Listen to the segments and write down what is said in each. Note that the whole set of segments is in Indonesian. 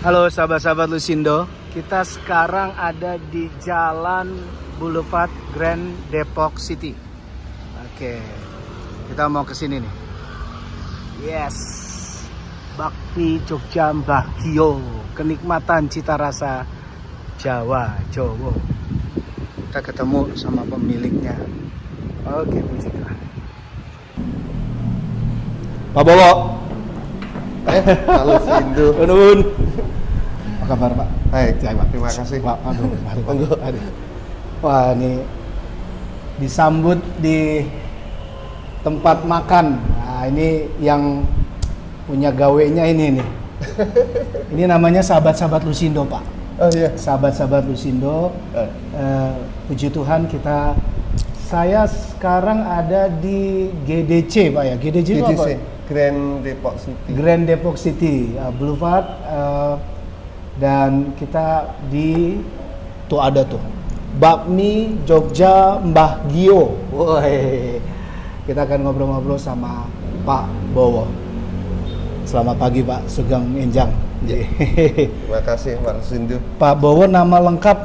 Halo sahabat-sahabat Lusindo, kita sekarang ada di Jalan Boulevard Grand Depok City. Oke, kita mau ke sini nih. Yes, Bakmi Jogja Mbah Gio, kenikmatan cita rasa Jawa Jowo. Kita ketemu sama pemiliknya. Oke, bismillah. Pak Bowo. Halo Sindu. Nun. Apa kabar Pak? Baik, Pak. Terima kasih. Pak, aduh. Wah, ini disambut di tempat makan. Nah, ini yang punya gawenya ini nih. Ini namanya sahabat-sahabat Lusindo, Pak. Oh iya. Sahabat-sahabat Lusindo. Puji Tuhan saya sekarang ada di GDC, Pak ya. GDC itu apa? Grand Depok City. Grand Depok City, Boulevard, dan kita di tuh ada tuh Bakmi Jogja Mbah Gio. Woi, kita akan ngobrol-ngobrol sama Pak Bowo. Selamat pagi Pak Sugeng Enjang. Terima kasih Pak Sindu. Pak Bowo nama lengkap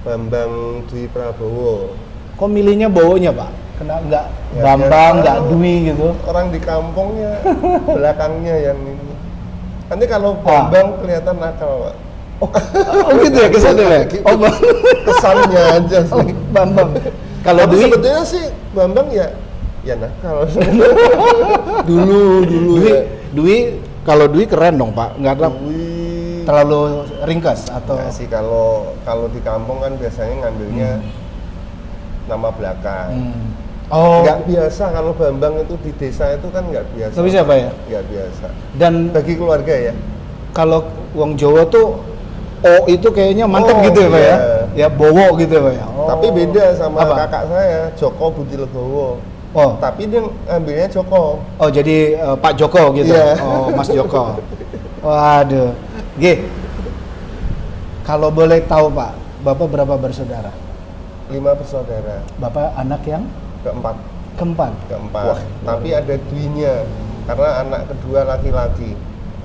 Bambang Dwi Prabowo. Kok milihnya Bowonya Pak? Kena nggak Ya, Bambang, nggak Dwi gitu? Orang di kampungnya belakangnya yang ini. Nanti kalau Bambang kelihatan nakal Pak. Oh gitu ya kesannya ya? Oh Kesannya aja sih. Oh, Bambang. Kalau Tapi Dwi sebetulnya sih Bambang ya nakal. dulu Dwi kalau Dwi keren dong Pak, nggak Dwi terlalu ringkas atau Nggak sih, kalau di kampung kan biasanya ngambilnya nama belakang. Oh, Nggak biasa kalau Bambang itu di desa itu kan nggak biasa. Nggak bisa, Pak, ya? Nggak biasa. dan Bagi keluarga ya. kalau wong Jawa tuh O itu kayaknya mantep gitu ya Pak ya? Ya Bowo gitu ya Pak ya? Oh. Tapi beda sama Apa? kakak saya, Joko Budi Legowo. Oh, Tapi dia ambilnya Joko. oh jadi Pak Joko gitu? Iya. Oh, Mas Joko. Waduh. G. Kalau boleh tahu Pak, Bapak berapa bersaudara? 5 bersaudara. Bapak anak yang Keempat. keempat? Wah, Tapi ada Dwinya karena anak kedua laki-laki.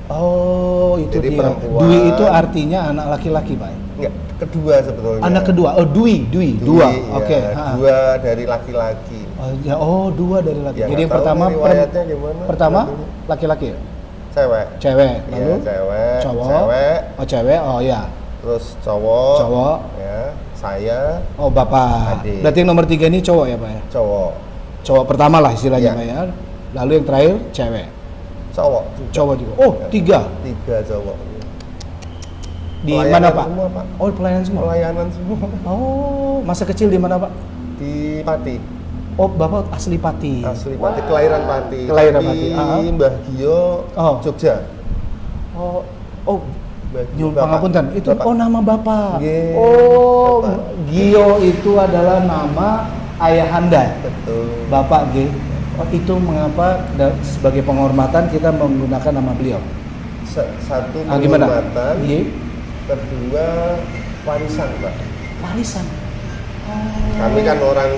Oh, itu Jadi dia. perempuan. Dwi itu artinya anak laki-laki, Pak. Enggak, kedua sebetulnya. Anak kedua. Oh, Dwi, dua. Iya, Oke. Dua dari laki-laki. Oh, ya, dua dari laki. Ya, Jadi yang nggak tahu pertama nih riwayatnya gimana. pertama laki-laki ya? Cewek. Cewek. Iya, Lalu cewek. cowok. Cewek. Oh, cewek. Oh, ya. Terus cowok. Cowok. Ya, saya. Oh, Bapak. Adik. Berarti yang nomor 3 ini cowok ya, Pak ya? Cowok. Cowok pertama lah istilahnya, Iya. Pak ya. Lalu yang terakhir cewek. Cowok juga. Cowok juga. Oh, Ya, 3. 3 cowok. Di Pelayanan mana, Pak? semua, Pak. Oh, pelayanan semua. Pelayanan semua. Oh, masa kecil di mana, Pak? Di Pati. Oh, Bapak asli Pati. Asli Pati, kelahiran Pati. Kelahiran Tapi Pati. Mbah Gio, Oh. Jogja. Oh, Mbah Gio, Nyuwun Bapak. pangapunten. Itu Bapak. nama Bapak. Nggih, Oh, Bapak. Gio itu adalah nama ayahanda. Betul. Bapak G. Oh, itu mengapa sebagai penghormatan kita menggunakan nama beliau? Satu Gimana? penghormatan, Iya. kedua warisan, Pak. Warisan. Kami kan orang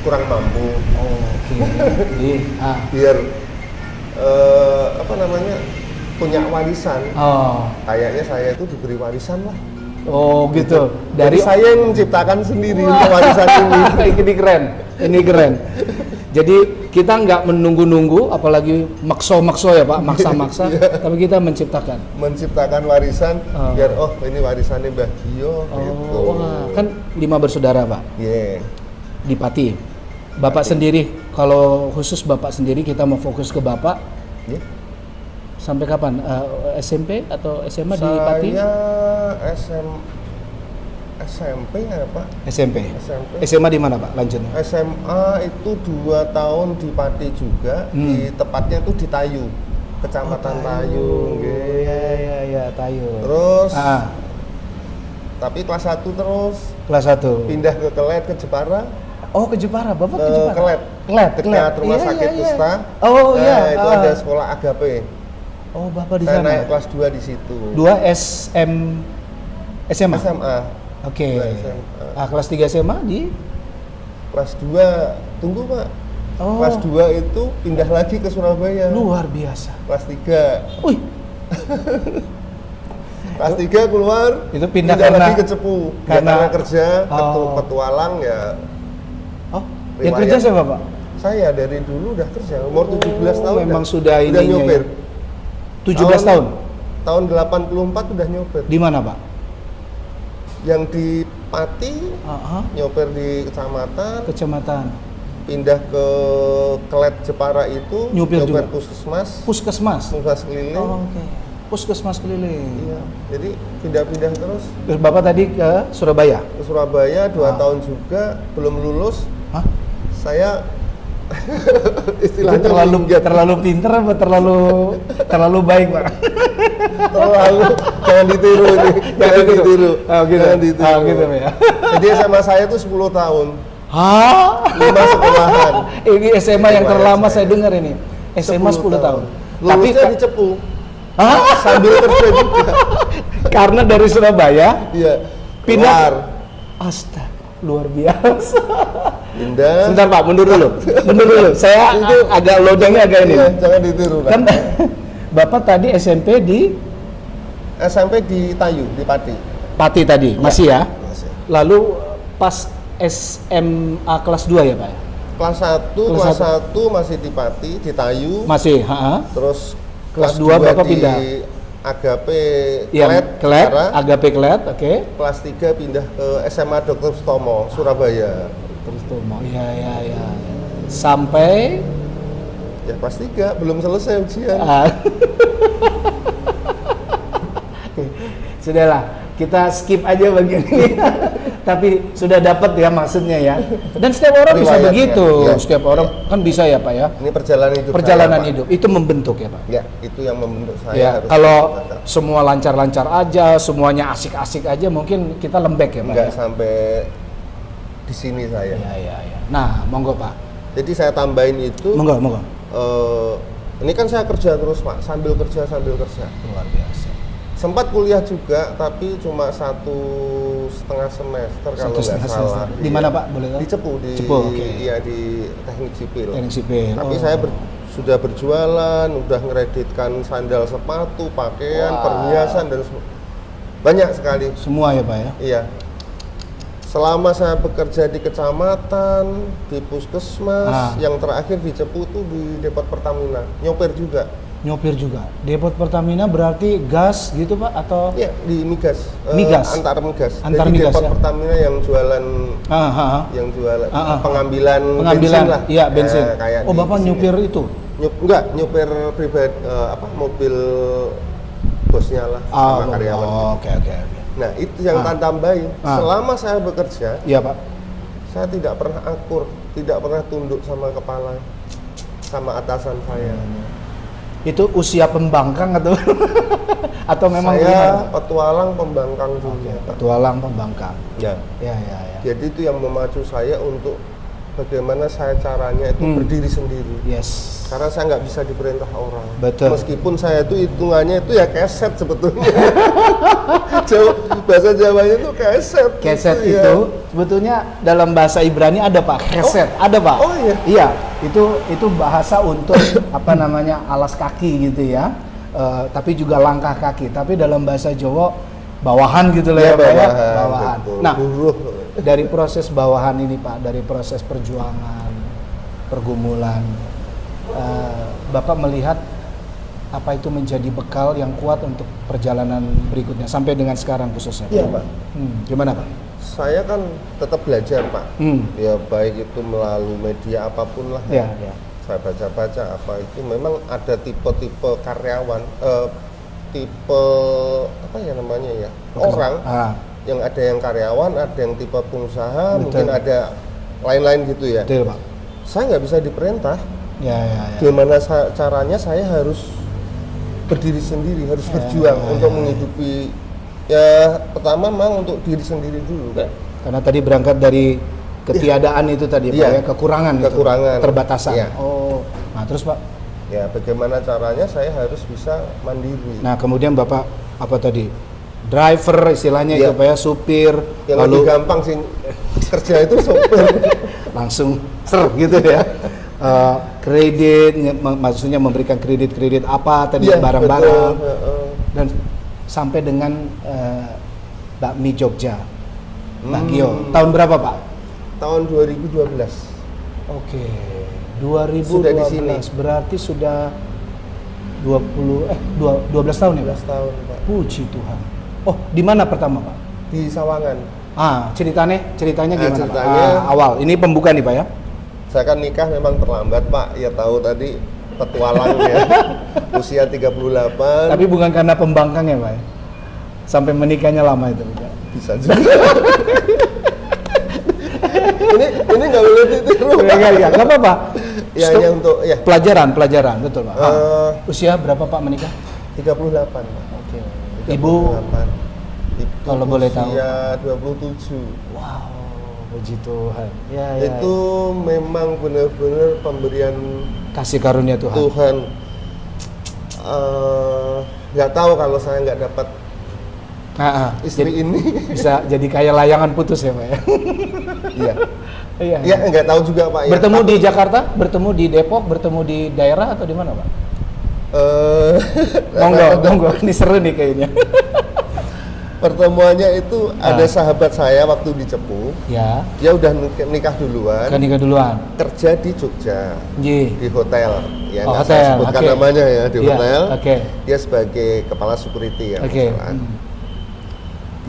kurang mampu, Oh, oke. Iya. biar punya warisan. Oh. Kayaknya saya itu diberi warisan lah. Oh, gitu. Dari saya yang menciptakan sendiri untuk warisan ini. Ini keren. Ini keren. Jadi kita nggak menunggu-nunggu, apalagi makso-makso ya Pak, maksa-maksa, tapi kita menciptakan. Menciptakan warisan, Oh. biar ini warisannya Mbah Gio. gitu. Wah, kan 5 bersaudara Pak Yeah. di Pati. Bapak sendiri, kalau khusus Bapak sendiri kita mau fokus ke Bapak. Yeah. Sampai kapan? SMP atau SMA di Pati? Saya SMP ya Pak. SMP. SMP. SMA di mana Pak? Lanjutnya. SMA itu 2 tahun di Pati juga, di tepatnya itu di Tayu, Kecamatan Tayu. nggih. Iya, Tayu. Terus, Ah, tapi kelas 1 terus kelas 1. pindah ke Kelet, ke Jepara, Oh, ke Jepara. Bapak ke ke Jepara? Kelet, dekat rumah sakit Pusta. Oh, Nah, iya. itu ada sekolah Agape. Oh, Bapak di Saya sana. naik kelas 2 di situ. 2 SMA. SMA. Oke. 2 SMA. Kelas 3 SMA di Kelas 2, tunggu Pak. Oh, Kelas 2 itu pindah lagi ke Surabaya. luar biasa. Kelas 3. Wih. Kelas 3 keluar, itu pindah karena lagi ke Cepu. Karena kerja, petualang ya. Oh, yang kerja siapa Pak? Saya dari dulu udah kerja, umur 17 tahun. Memang sudah udah nyopir. Ya? 17 tahun? Tahun 84 udah nyopir. Di mana Pak? Yang di Pati, nyopir di kecamatan. Pindah ke Klet Jepara itu nyopir puskesmas keliling. Puskesmas keliling. Iya, jadi pindah-pindah terus. Terus Bapak tadi ke Surabaya? Ke Surabaya 2 tahun juga, belum lulus. Saya istilahnya terlalu pinter apa terlalu baik Pak? Jangan ditiru ini. Jangan ditiru. Jangan ditiru. Gitu ya. Jadi SMA saya itu 10 tahun. 5 sekolahan. Ini SMA yang terlama saya dengar ini. SMA 10 tahun. Lulusnya di Cepu. Sambil kerja juga. Karena dari Surabaya pindah. Astaga, luar biasa. Pindah. Sebentar Pak, mundur dulu. Saya itu agak loadingnya agak ini. Jangan ditiru Pak. Kan Bapak tadi SMP di Tayu, di Pati. Pati tadi, masih ya? Masih. Lalu pas SMA kelas 2 ya Pak? Kelas 1 masih di Pati, di Tayu. Masih, Terus kelas 2 Bapak pindah di Agape Klet, Agape Klet, oke. Kelas 3 pindah ke SMA Dr. Sutomo, Surabaya. Dr. Sutomo, ya. Sampai ya kelas 3, belum selesai ujian. Sudahlah, kita skip aja bagian ini. Tapi sudah dapat ya maksudnya ya. Dan setiap orang bisa begitu. Ya, setiap orang kan bisa ya Pak ya. Ini perjalanan hidup. Itu membentuk ya Pak. Ya, itu yang membentuk saya. Ya, kalau semua lancar-lancar aja, semuanya asik-asik aja, mungkin kita lembek ya Pak. Enggak sampai di sini saya. Ya. Nah, monggo Pak. Jadi saya tambahin itu. Monggo. Ini kan saya kerja terus Pak, sambil kerja. Luar biasa. Sempat kuliah juga, tapi cuma 1,5 semester kalau nggak salah. Di mana Pak? Boleh tahu? Di Cepu, iya di Teknik Sipil. Tapi saya sudah berjualan, udah ngereditkan sandal, sepatu, pakaian, perhiasan dan banyak sekali. Semua ya Pak ya? Iya. Selama saya bekerja di kecamatan, di puskesmas, yang terakhir di Cepu itu di Depot Pertamina, nyopir juga. Depot Pertamina berarti gas gitu Pak atau? Iya, di migas. Antar migas. Jadi Depot ya? Pertamina yang jualan pengambilan bensin lah. Iya, bensin. Kayak Bapak nyupir itu? Nyupir pribadi mobil bosnya lah sama karyawan. Oke. Nah, itu yang tambahin. Selama saya bekerja, iya Pak. Saya tidak pernah akur, tidak pernah tunduk sama kepala, sama atasan saya. Itu usia pembangkang atau memang saya petualang pembangkang juga. Petualang pembangkang. Ya. Jadi itu yang memacu saya untuk bagaimana saya caranya itu berdiri sendiri. Yes. Karena saya nggak bisa diperintah orang. Betul. Meskipun saya itu hitungannya itu ya keset sebetulnya. Bahasa Jawanya itu keset. Keset itu sebetulnya dalam bahasa Ibrani ada Pak. Keset, ada Pak. Oh iya. Iya, itu bahasa untuk alas kaki gitu ya. Tapi juga langkah kaki. Tapi dalam bahasa Jawa bawahan gitu lah ya Pak ya. Bawahan. Nah, dari proses bawahan ini Pak, dari proses perjuangan, pergumulan, Bapak melihat apa itu menjadi bekal yang kuat untuk perjalanan berikutnya sampai dengan sekarang khususnya? Iya Pak. Gimana Pak? Saya kan tetap belajar Pak. Ya baik itu melalui media apapun lah. Ya. Saya baca-baca apa itu memang ada tipe-tipe karyawan, tipe apa ya namanya ya orang. Yang ada yang karyawan, ada yang tipe pengusaha, mungkin ada lain-lain gitu ya. Betul Pak. Saya nggak bisa diperintah. Ya. Gimana caranya saya harus berdiri sendiri, harus berjuang untuk menghidupi. Ya pertama memang untuk diri sendiri dulu kan. Karena tadi berangkat dari ketiadaan itu tadi Pak ya, kekurangan, keterbatasan. Ya. Nah terus Pak? Ya bagaimana caranya saya harus bisa mandiri. Nah kemudian Bapak apa tadi? Driver istilahnya itu Pak ya, supir. Yang lebih gampang sih kerja itu supir. Langsung gitu ya. Kredit, maksudnya memberikan kredit apa tadi barang-barang. Dan sampai dengan bakmi Jogja, Mbah Gio. Tahun berapa Pak? Tahun 2012. Oke, 2012 sudah di sini. Berarti sudah 12 tahun ya Pak? 12 tahun Pak. Puji Tuhan. Oh, di mana pertama Pak? Di Sawangan. Ceritanya gimana ceritanya, Pak? Awal, ini pembuka nih Pak ya? Saya kan nikah memang terlambat Pak, ya tahu tadi petualang ya. Usia 38. Tapi bukan karena pembangkang ya Pak ya? Sampai menikahnya lama itu Pak? Bisa juga. ini nggak boleh ditiru. Enggak apa-apa. Ya, hanya untuk ya. Pelajaran, betul Pak. Usia berapa Pak menikah? 38 Pak. Oke. 38. Ibu kalau boleh tahu. Usia 27. Wow, puji Tuhan. Ya, itu memang benar-benar pemberian kasih karunia Tuhan. Nggak tahu kalau saya nggak dapat istri ini bisa jadi kayak layangan putus ya Pak ya. Iya. Iya, nggak tahu juga Pak. Bertemu di Jakarta, bertemu di Depok, bertemu di daerah atau di mana Pak? Monggo, ini seru nih kayaknya. Pertemuannya itu ada sahabat saya waktu di Cepu. Ya. Dia udah nikah duluan. Kerja di Jogja. Di hotel. Ya nggak saya sebutkan namanya ya, di hotel. Dia sebagai kepala security ya.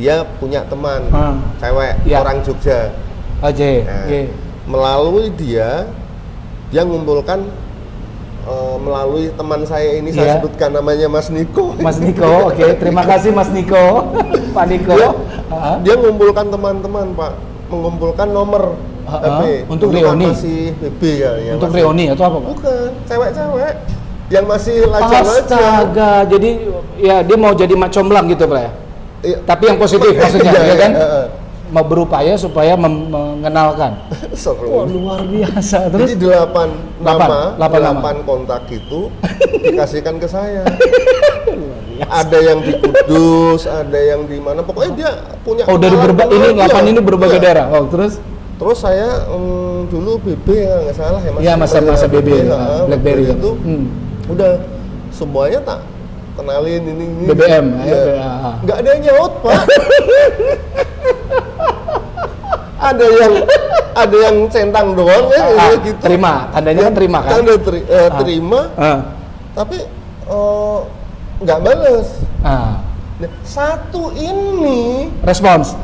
Dia punya teman cewek orang Jogja. Melalui dia ngumpulkan melalui teman saya ini, saya sebutkan namanya Mas Niko. Mas Niko, terima kasih Mas Niko. Pak Niko. Dia mengumpulkan teman-teman Pak, mengumpulkan nomor HP. Untuk reuni. Masih BB ya. Untuk reuni atau apa Pak? Bukan, cewek-cewek yang masih lajang-lajang. Astaga, jadi ya dia mau jadi mak comblang gitu Pak ya? Tapi yang positif maksudnya, ya kan? Mau berupaya supaya mengenalkan. Seru. Wah, luar biasa. Terus jadi 8 kontak itu dikasihkan ke saya. Ada yang di Kudus, ada yang di mana, pokoknya dia punya. Dari berbagai daerah. Terus saya dulu BB ya nggak salah ya Mas. Iya, masa BB, BlackBerry itu. Udah semuanya tak kenalin ini. BBM. Nggak ada yang nyaut Pak. ada yang centang doang gitu. Terima, tandanya kan terima kan? Tanda terima. Tapi nggak bales. Satu ini respons.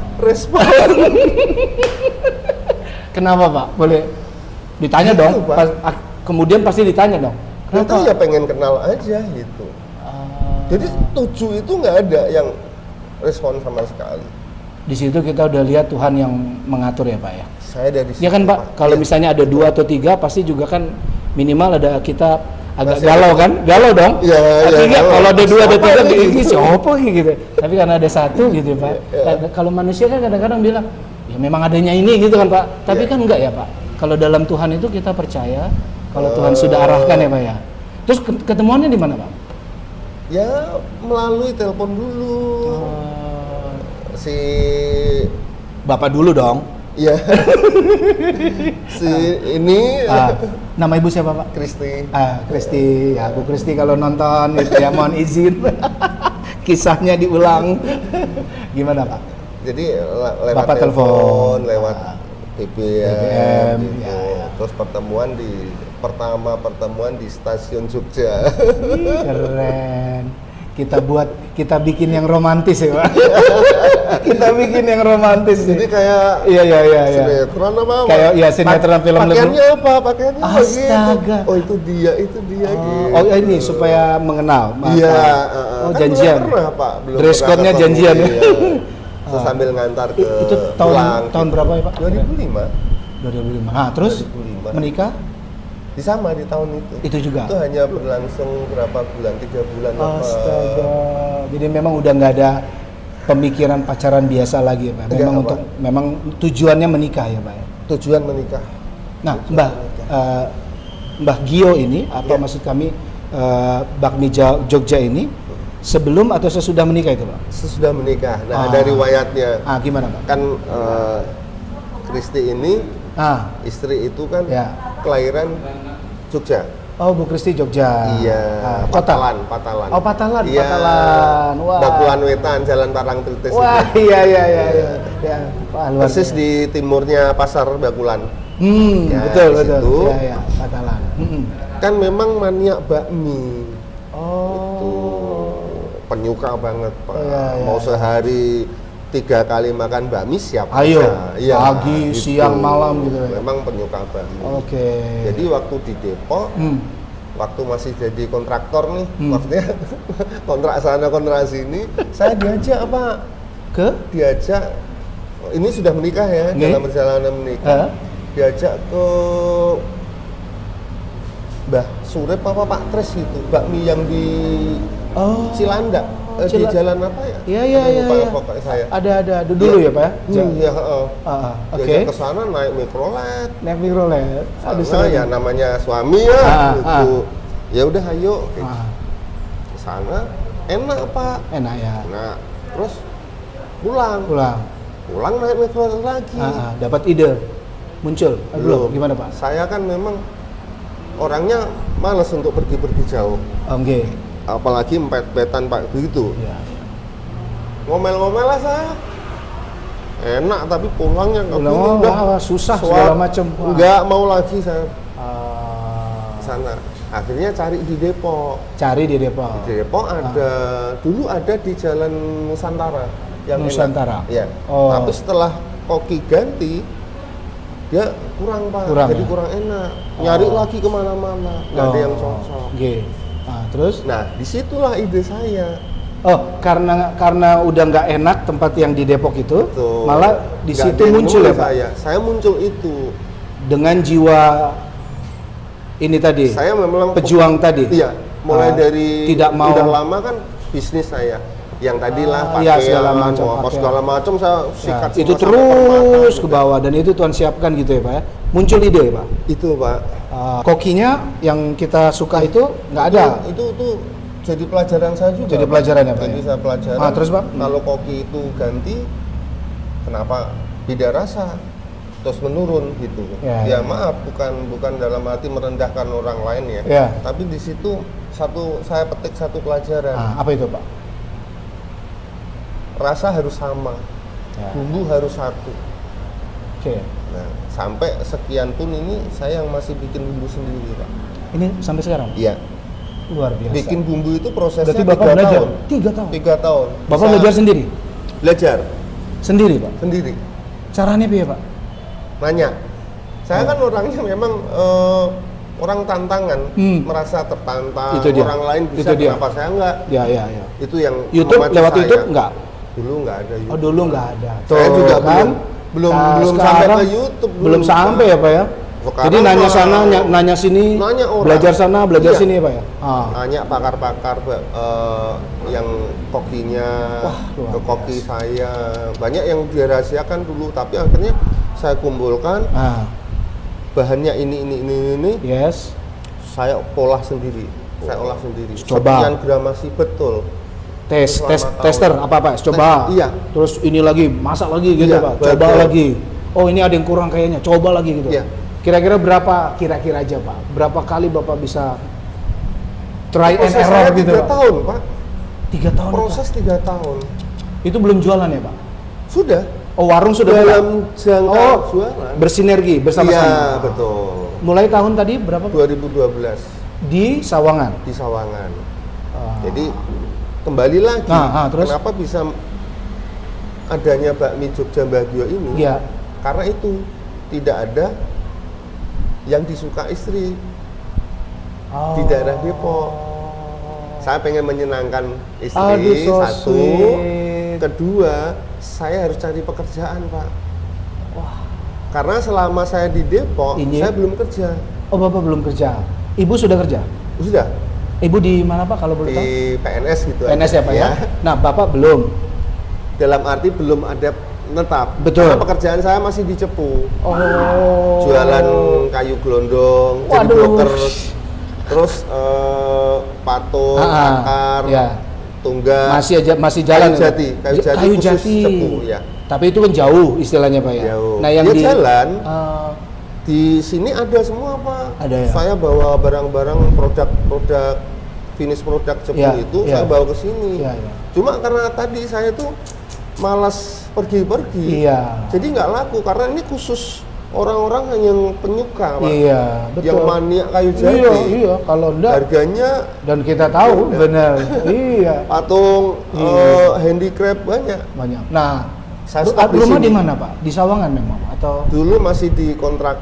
Kenapa Pak? Boleh ditanya dong. Kemudian pasti ditanya dong. Kenapa? Itu ya pengen kenal aja gitu. Jadi 7 itu nggak ada yang respon sama sekali. Di situ kita udah lihat Tuhan yang mengatur ya Pak ya. Saya dari situ. Ya kan Pak, kalau misalnya ada 2 atau 3 pasti juga kan minimal ada kita agak galau kan? Galau dong. Iya. Kalau ada 2 ada 3 ini siapa gitu. Tapi karena ada 1 gitu Pak. Kalau manusia kan kadang-kadang bilang ya memang adanya ini gitu kan Pak. Tapi kan enggak ya Pak. Kalau dalam Tuhan itu kita percaya kalau Tuhan sudah arahkan ya Pak ya. Terus ketemuannya di mana Pak? Ya melalui telepon dulu. Si Bapak dulu dong. Iya. Ini nama ibu siapa Pak? Kristi. Kristi. Ya, Bu Kristi kalau nonton itu ya mohon izin. Kisahnya diulang. Gimana Pak? Jadi lewat telepon, lewat BBM gitu. Ya. Terus pertemuan di stasiun Jogja. Keren. Kita bikin yang romantis ya Pak. Kita bikin yang romantis. Jadi kayak sinetron apa? Kayak sinetron film. Pakaiannya apa? Pakaiannya astaga. Gitu. Oh itu dia gitu. Oh ini supaya mengenal. Iya. Janjian. Belum pernah Pak. Dress code-nya janjian. Sambil ngantar ke itu tahun berapa ya Pak? 2005. Nah, terus 2005. Menikah? Sama di tahun itu. Itu juga? Itu hanya berlangsung berapa bulan? 3 bulan. Astaga. Jadi memang udah nggak ada pemikiran pacaran biasa lagi ya Pak? Memang tujuannya menikah ya Pak? Tujuan menikah. Nah, Mbah Gio ini, atau maksud kami Bakmi Jogja ini, sebelum atau sesudah menikah itu Pak? Sesudah menikah. Nah, ada riwayatnya. Gimana Pak? Kan Kristi ini istri itu kan kelahiran Jogja. Oh, Bu Kristi Jogja. Iya. Kota. Patalan. Oh, Patalan, iya. Patalan. Wah. Bakulan Wetan, Jalan Parangtritis. Wah, iya. Ya, persis di timurnya Pasar Bakulan. Ya, betul. Iya, Patalan. Kan memang maniak bakmi. Oh. Itu penyuka banget, Pak. Iya. Mau sehari 3 kali makan bakmi siap aja. Ya, pagi, gitu. Siang, malam gitu. Memang penyuka bakmi. Oke. Jadi waktu di Depok, waktu masih jadi kontraktor nih, maksudnya kontrak sana kontrak sini, saya diajak Pak. Diajak, ini sudah menikah ya, dalam perjalanan menikah. Diajak ke Mbah Surip apa Pak Tres gitu, bakmi yang di Cilandak. Di jalan apa ya? Iya. Pokoknya saya. Ada dulu ya Pak? Iya. Oke. Ke sana naik mikrolet. Aduh, ya namanya suami ya. Gitu. Ya udah ayo. Ke sana enak Pak. Enak ya. Nah, terus pulang naik mikrolet lagi. Dapat ide. Muncul. Belum. Gimana Pak? Saya kan memang orangnya malas untuk pergi-pergi jauh. Oke. Apalagi empet-petan Pak begitu. Ya. Ngomel-ngomel lah saya. Enak tapi pulangnya udah susah segala macam. Enggak mau lagi saya. Sana. Akhirnya cari di Depok. Di Depok ada dulu ada di Jalan Nusantara yang Nusantara. Iya. Tapi setelah koki ganti dia kurang Pak. Jadi kurang enak. Nyari lagi kemana-mana. Nggak ada yang cocok. Terus? Nah, disitulah ide saya. Oh, karena udah nggak enak tempat yang di Depok itu, betul. Malah di situ muncul ya Pak? Saya muncul itu dengan jiwa ini tadi. Saya memang pejuang tadi. Iya, mulai dari tidak mau. Udah lama kan bisnis saya. Yang tadi lah pakaian, segala macam saya sikat itu terus ke bawah dan itu Tuhan siapkan gitu ya Pak ya. Muncul ide Pak. Itu Pak. Kokinya yang kita suka itu nggak ada. Itu jadi pelajaran saya juga. Jadi pelajaran ya Pak. Jadi saya pelajaran. Terus Pak. Kalau koki itu ganti, kenapa beda rasa? Terus menurun gitu. Ya maaf, bukan dalam arti merendahkan orang lain ya. Tapi di situ saya petik satu pelajaran. Apa itu Pak? Rasa harus sama, bumbu harus satu. Nah, sampai sekian pun ini saya yang masih bikin bumbu sendiri Pak. Ini sampai sekarang? Iya. Luar biasa. Bikin bumbu itu prosesnya 3 tahun. 3 tahun. Bapak belajar sendiri? Belajar. Sendiri Pak? Sendiri. Caranya piye Pak? Nanya. Saya kan orangnya memang orang tantangan, merasa tertantang. Orang lain bisa, kenapa saya enggak? Ya. Itu yang YouTube, lewat saya. YouTube enggak? Dulu nggak ada YouTube. Dulu nggak ada. Saya juga kan belum sampai ke YouTube. Belum sampai ya Pak ya? Sekarang jadi nanya sana, nanya sini, belajar sana, belajar sini ya Pak ya? Nanya pakar-pakar yang kokinya, ke koki saya. Banyak yang dirahasiakan dulu, tapi akhirnya saya kumpulkan bahannya ini. Yes. Saya olah sendiri. Coba. Sekian gramasi betul. Tester apa coba. Iya. Terus ini lagi masak lagi gitu Pak. Coba lagi. Oh ini ada yang kurang kayaknya. Coba lagi gitu. Iya. Kira-kira berapa aja Pak? Berapa kali Bapak bisa try and error gitu Pak? 3 tahun Pak. 3 tahun. Proses 3 tahun. Itu belum jualan ya Pak? Sudah. Oh warung sudah dalam jangka jualan. Bersinergi bersama-sama. Iya betul. Mulai tahun tadi berapa? 2012. Di Sawangan. Jadi kembali lagi, terus? Kenapa bisa adanya bakmi Jogja Mbah Gio ini? Ya. Karena itu tidak ada yang disuka istri di daerah Depok. Saya pengen menyenangkan istri, satu. Kedua, saya harus cari pekerjaan Pak. Karena selama saya di Depok, saya belum kerja. Oh Bapak belum kerja? Ibu sudah kerja? Sudah. Ibu di mana Pak kalau boleh tahu? Di PNS gitu. PNS ya Pak ya? Nah Bapak belum? Dalam arti belum ada netap. Betul. Karena pekerjaan saya masih di Cepu. Jualan kayu gelondong, jadi broker. Terus patung, akar, tunggal. Masih jalan. Kayu jati. Cepu ya. Tapi itu kan jauh istilahnya Pak ya. Jauh. Nah yang jalan. Di sini ada semua Pak. Ada ya? Saya bawa barang-barang produk finish produk Jepang itu saya bawa ke sini. Cuma karena tadi saya tuh malas pergi-pergi. Jadi nggak laku karena ini khusus orang-orang yang penyuka Pak. Betul. Yang maniak kayu jati. Kalau enggak harganya dan kita tahu benar. Patung handicraft banyak. Nah, rumah di mana Pak? Di Sawangan memang atau dulu masih di kontrak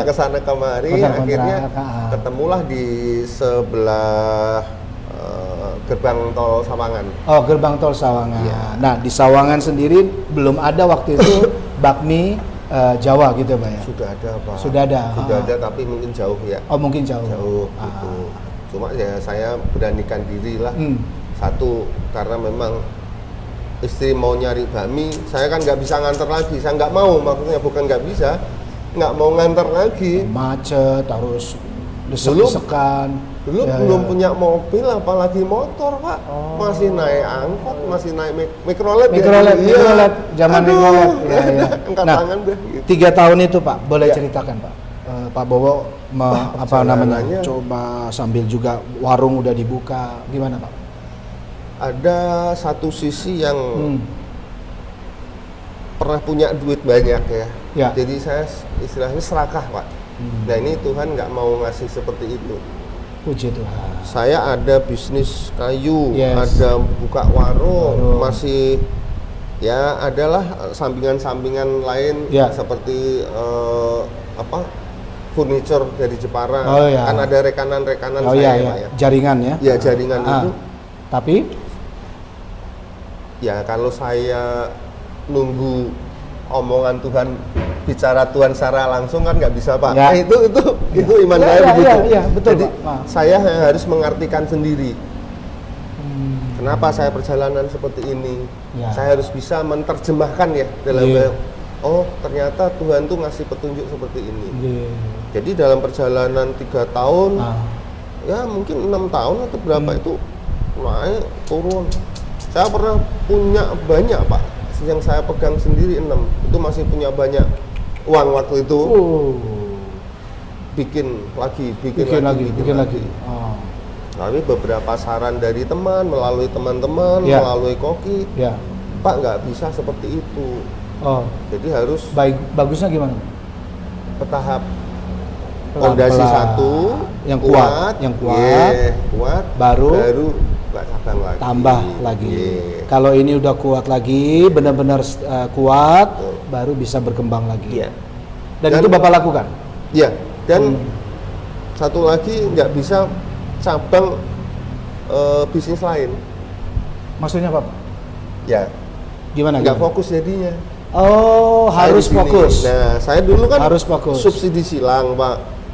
kesana kemari, akhirnya ketemulah di sebelah gerbang tol Sawangan. Oh, gerbang tol Sawangan. Nah, di Sawangan sendiri belum ada waktu itu bakmi Jawa gitu Pak ya? Sudah ada Pak. Sudah ada tapi mungkin jauh ya. Oh, mungkin jauh gitu. Cuma ya saya beranikan diri lah. Satu, karena memang istri mau nyari bakmi, saya kan nggak bisa nganter lagi. Saya nggak mau, maksudnya bukan nggak bisa, nggak mau nganter lagi. Macet, harus desek-desekan. Dulu belum punya mobil, apalagi motor Pak. Masih naik angkot, masih naik mikrolet. Zaman mikrolet. Angkat tangan deh. Gitu. 3 tahun itu Pak, boleh ceritakan Pak. Pak Bowo coba sambil juga warung udah dibuka, gimana Pak? Ada satu sisi yang pernah punya duit banyak ya. Jadi saya istilahnya serakah Pak. Nah ini Tuhan nggak mau ngasih seperti itu. Puji Tuhan. Saya ada bisnis kayu, ada buka warung, masih ya adalah sampingan-sampingan lain seperti furniture dari Jepara. Kan ada rekanan-rekanan saya Pak ya. Jaringan ya. Ya jaringan itu. Tapi ya kalau saya nunggu omongan Tuhan, bicara Tuhan secara langsung kan nggak bisa Pak. Itu iman saya begitu. Betul, jadi Pak. Saya harus mengartikan sendiri. Kenapa saya perjalanan seperti ini? Saya harus bisa menerjemahkan ya dalam oh ternyata Tuhan tuh ngasih petunjuk seperti ini. Jadi dalam perjalanan 3 tahun, ya mungkin 6 tahun atau berapa itu naik turun. Saya pernah punya banyak Pak, yang saya pegang sendiri 6, itu masih punya banyak uang waktu itu. Bikin lagi. Tapi beberapa saran dari teman, melalui teman-teman, melalui koki, Pak nggak bisa seperti itu. Jadi harus bagusnya gimana? Bertahap. Fondasi satu yang kuat, baru cabang lagi. Tambah lagi. Kalau ini udah kuat lagi, benar-benar kuat, baru bisa berkembang lagi. Dan itu Bapak lakukan? Iya. Dan satu lagi nggak bisa cabang bisnis lain. Maksudnya apa Pak? Ya. Gimana? Nggak fokus jadinya. Harus fokus. Nah, saya dulu kan harus fokus. Subsidi silang Pak.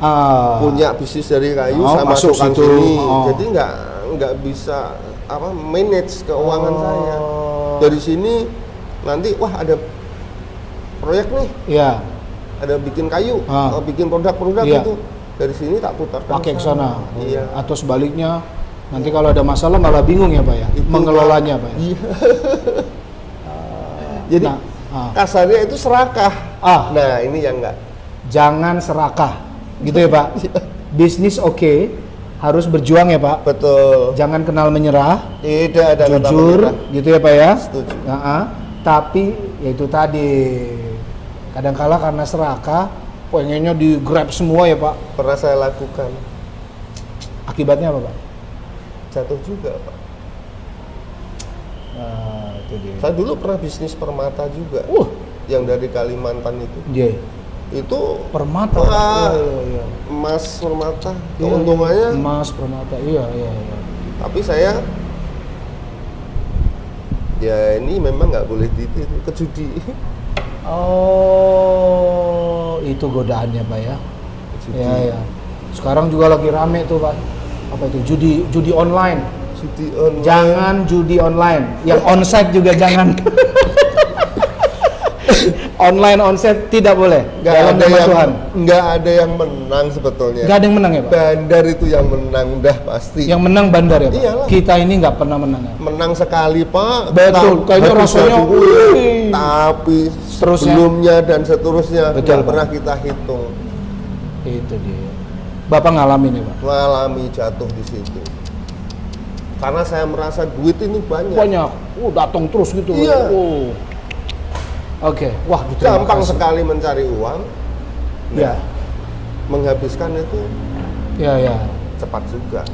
Punya bisnis dari kayu, saya masukkan situ. Sini. Jadi nggak bisa manage keuangan saya. Dari sini nanti ada proyek nih. Ada bikin kayu, bikin produk-produk itu. Dari sini tak putar pakai ke sana. Atau sebaliknya nanti kalau ada masalah malah bingung ya Pak ya, mengelolanya Pak ya. Jadi kasarnya itu serakah. Nah ini yang enggak. Jangan serakah, gitu ya Pak. Bisnis oke, harus berjuang ya Pak. Betul. Jangan kenal menyerah. Tidak ada kata jujur, gitu ya Pak ya. Setuju. Tapi ya itu tadi, kadangkala karena serakah, pengennya di grab semua ya Pak. Pernah saya lakukan. Akibatnya apa Pak? Jatuh juga Pak. Itu dia. Saya dulu pernah bisnis permata juga. Yang dari Kalimantan itu. Itu permata. Emas permata. Keuntungannya emas permata. Iya. Tapi saya ya ini memang nggak boleh ditiru ke judi. Itu godaannya Pak ya. Judi. Ya. Sekarang juga lagi rame tuh Pak. Apa itu? Judi online. Judi online. Jangan judi online. Yang onsite juga jangan. online onset tidak boleh. Nggak ada yang menang sebetulnya. Nggak ada yang menang ya Pak? Bandar itu yang menang udah pasti. Yang menang bandar ya Pak? Iyalah. Kita ini nggak pernah menang ya? Menang sekali Pak. Betul, kayaknya rasanya tapi seterusnya. Sebelumnya dan seterusnya betul, nggak pernah kita hitung. Itu dia. Bapak ngalamin ya Pak? Mengalami jatuh di situ. Karena saya merasa duit ini banyak. Banyak. Datang terus gitu. Iya. Oke, wah gampang sekali mencari uang. Ya. Menghabiskan itu. Ya. Cepat juga.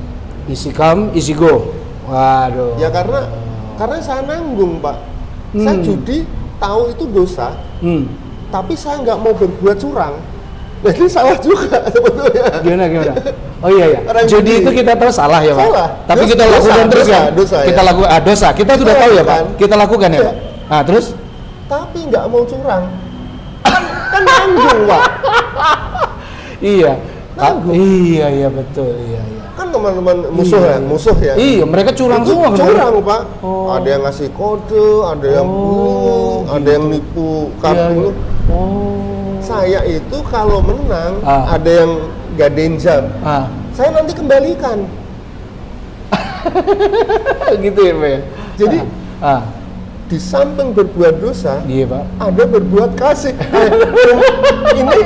Easy come, easy go. Waduh. Ya karena saya nanggung Pak. Saya judi tahu itu dosa. Tapi saya nggak mau berbuat curang. Jadi salah juga sebetulnya. Gimana? Oh iya. Judi itu kita tahu salah ya Pak. Salah. Tapi kita lakukan terus ya. Dosa. Kita lakukan dosa. Kita sudah tahu ya Pak. Kita lakukan ya Pak. Nah terus? Tapi nggak mau curang. Kan nanggung Pak. Iya. Nanggung. Iya betul. Iya. Kan teman-teman musuh ya. Iya, mereka curang itu semua. Curang Pak. Ada yang ngasih kode, ada yang ada yang nipu kartu. Saya itu kalau menang ada yang gadein jam. Saya nanti kembalikan. Gitu ya Pak. Jadi di samping berbuat dosa, iya Pak, ada berbuat kasih. Ini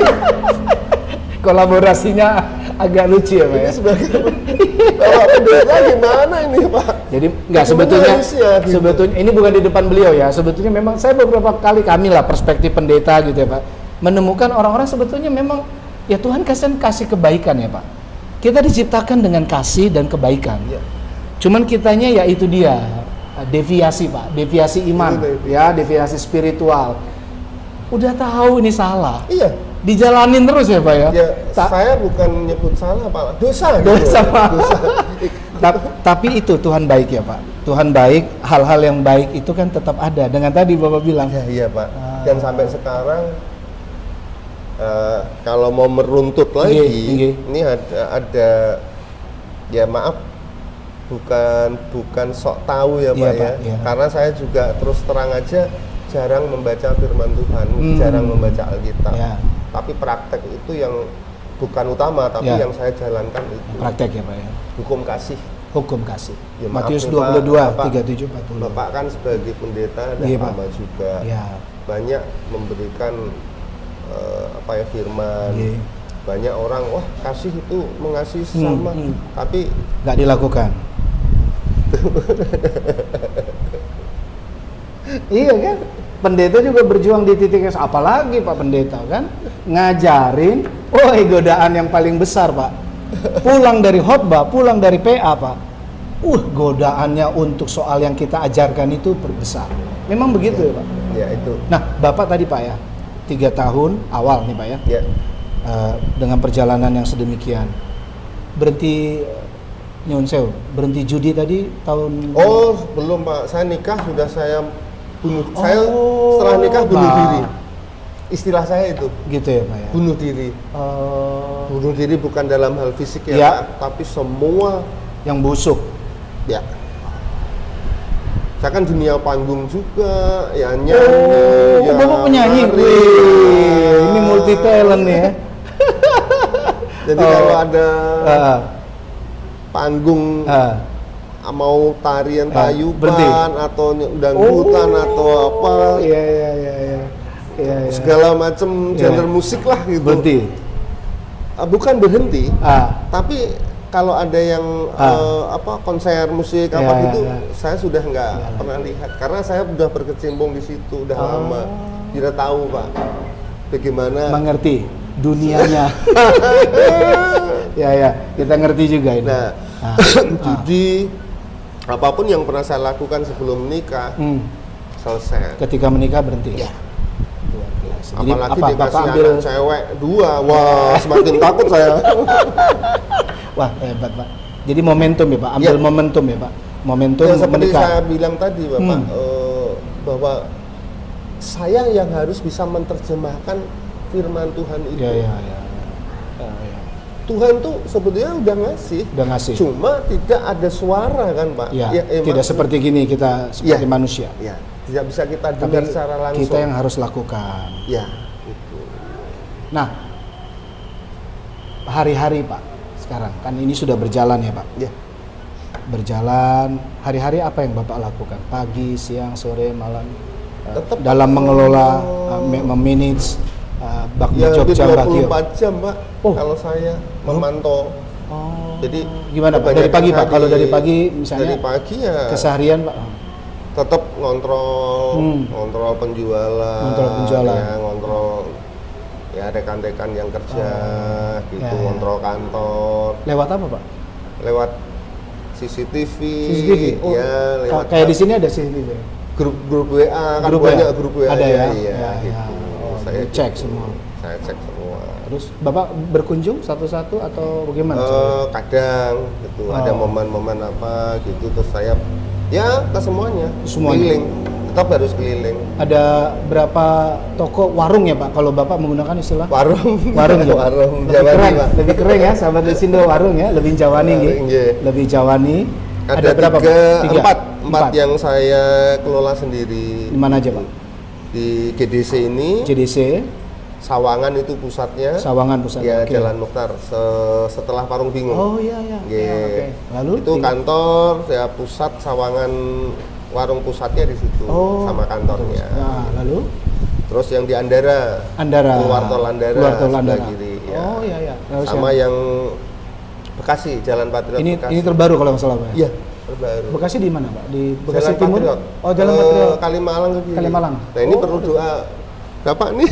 kolaborasinya agak lucu ya Pak ya. Sebagai Bapak pendeta gimana ini Pak? Jadi nggak sebetulnya ini bukan di depan beliau ya. Sebetulnya memang saya beberapa kali kami lah perspektif pendeta gitu ya Pak, menemukan orang-orang sebetulnya memang ya Tuhan kasih kebaikan ya Pak. Kita diciptakan dengan kasih dan kebaikan. Ya. Cuman kitanya ya itu dia. Deviasi Pak, deviasi iman, ya deviasi spiritual. Udah tahu ini salah, dijalanin terus ya Pak ya. Saya bukan nyebut salah Pak, dosa Pak. Tapi itu Tuhan baik ya Pak. Tuhan baik, hal-hal yang baik itu kan tetap ada. Dengan tadi Bapak bilang. Iya Pak. Dan sampai sekarang kalau mau meruntut lagi, ini ada ya maaf. Bukan sok tahu ya Pak ya. Karena saya juga terus terang aja jarang membaca firman Tuhan, jarang membaca Alkitab. Tapi praktek itu yang bukan utama, tapi yang saya jalankan itu. Praktek ya Pak ya. Hukum kasih. Ya, Matius 22, 37, 40. Bapak kan sebagai pendeta dan lama juga banyak memberikan firman. Banyak orang, wah kasih itu mengasihi sesama, tapi nggak dilakukan. Iya kan, pendeta juga berjuang di titik yang apalagi Pak pendeta kan ngajarin, godaan yang paling besar Pak. Pulang dari khotbah, pulang dari PA Pak, godaannya untuk soal yang kita ajarkan itu besar. Memang begitu ya Pak. Ya itu. Nah Bapak tadi Pak ya, 3 tahun awal nih Pak ya. Dengan perjalanan yang sedemikian, berhenti nyun sewu, berhenti judi tadi tahun. Belum Pak, saya nikah sudah saya bunuh. Saya setelah nikah bunuh diri. Istilah saya itu. Gitu ya Pak ya. Bunuh diri. Bunuh diri bukan dalam hal fisik ya Pak, tapi semua yang busuk. Ya. Saya kan dunia panggung juga, ya nyanyi. Bapak penyanyi. Ini multi talent nih ya. Jadi kalau ada panggung mau tarian tayuban atau dangdutan atau apa, segala macam genre musik lah gitu. Berhenti. Bukan berhenti, tapi kalau ada yang konser musik gitu, saya sudah nggak pernah lihat karena saya sudah berkecimpung di situ udah lama. Tidak tahu Pak, bagaimana mengerti dunianya. Ya, kita ngerti juga ini. Nah, jadi apapun yang pernah saya lakukan sebelum menikah, selesai. Ketika menikah berhenti. Ya. Apalagi dikasih anak cewek 2, wah semakin takut saya. Wah hebat Pak. Jadi momentum ya Pak, ambil momentum ya Pak. Momentum seperti menikah. Saya bilang tadi Bapak, bahwa saya yang harus bisa menerjemahkan firman Tuhan itu. Tuhan tuh sebetulnya udah ngasih. Cuma tidak ada suara kan Pak. Ya, tidak seperti gini kita seperti manusia. Ya, tidak bisa kita dengar secara langsung. Kita yang harus lakukan. Ya, itu. Nah, hari-hari Pak, sekarang kan ini sudah berjalan ya Pak. Ya. Berjalan, hari-hari apa yang Bapak lakukan? Pagi, siang, sore, malam? Tetap dalam mengelola memanage Bakmi Jogja Mbah Gio. 24 jam Pak. Kalau saya memantau. Jadi gimana Pak? Dari pagi Pak. Kalau dari pagi misalnya. Dari pagi ya. Keseharian Pak. Tetap ngontrol penjualan. Ya, ngontrol ya rekan-rekan yang kerja gitu, ngontrol kantor. Lewat apa Pak? Lewat CCTV. Ya, lewat kayak di sini ada CCTV. Grup WA kan banyak grup WA ada ya. Gitu. Saya cek semua. Saya cek semua. Terus Bapak berkunjung satu-satu atau bagaimana? Kadang gitu ada momen-momen apa gitu terus saya ya ke semuanya. Keliling. Tetap harus keliling. Ada berapa toko warung ya Pak? Kalau Bapak menggunakan istilah warung ya. Warung lebih keren ya sahabat Lusindo, warung ya, lebih Jawani lebih Jawani. Ada berapa? Empat yang saya kelola sendiri. Di mana aja Pak? Di GDC ini. GDC. Sawangan itu pusatnya. Sawangan pusatnya. Ya, Jalan Mukhtar setelah Parung Bingung. Oh iya. Okay. Lalu itu kantor ya pusat Sawangan, warung pusatnya di situ sama kantornya. Nah, lalu terus yang di Andara. Keluar tol Andara. Kiri, ya. Oh iya. Lalu sama yang Bekasi, Jalan Patriot Bekasi. Ini terbaru kalau nggak salah Pak. Iya, terbaru. Bekasi di mana Pak? Di Bekasi Jalan Timur. Patriot. Jalan Patriot. Kalimalang ke kiri. Kalimalang. Nah, ini perlu doa Bapak nih.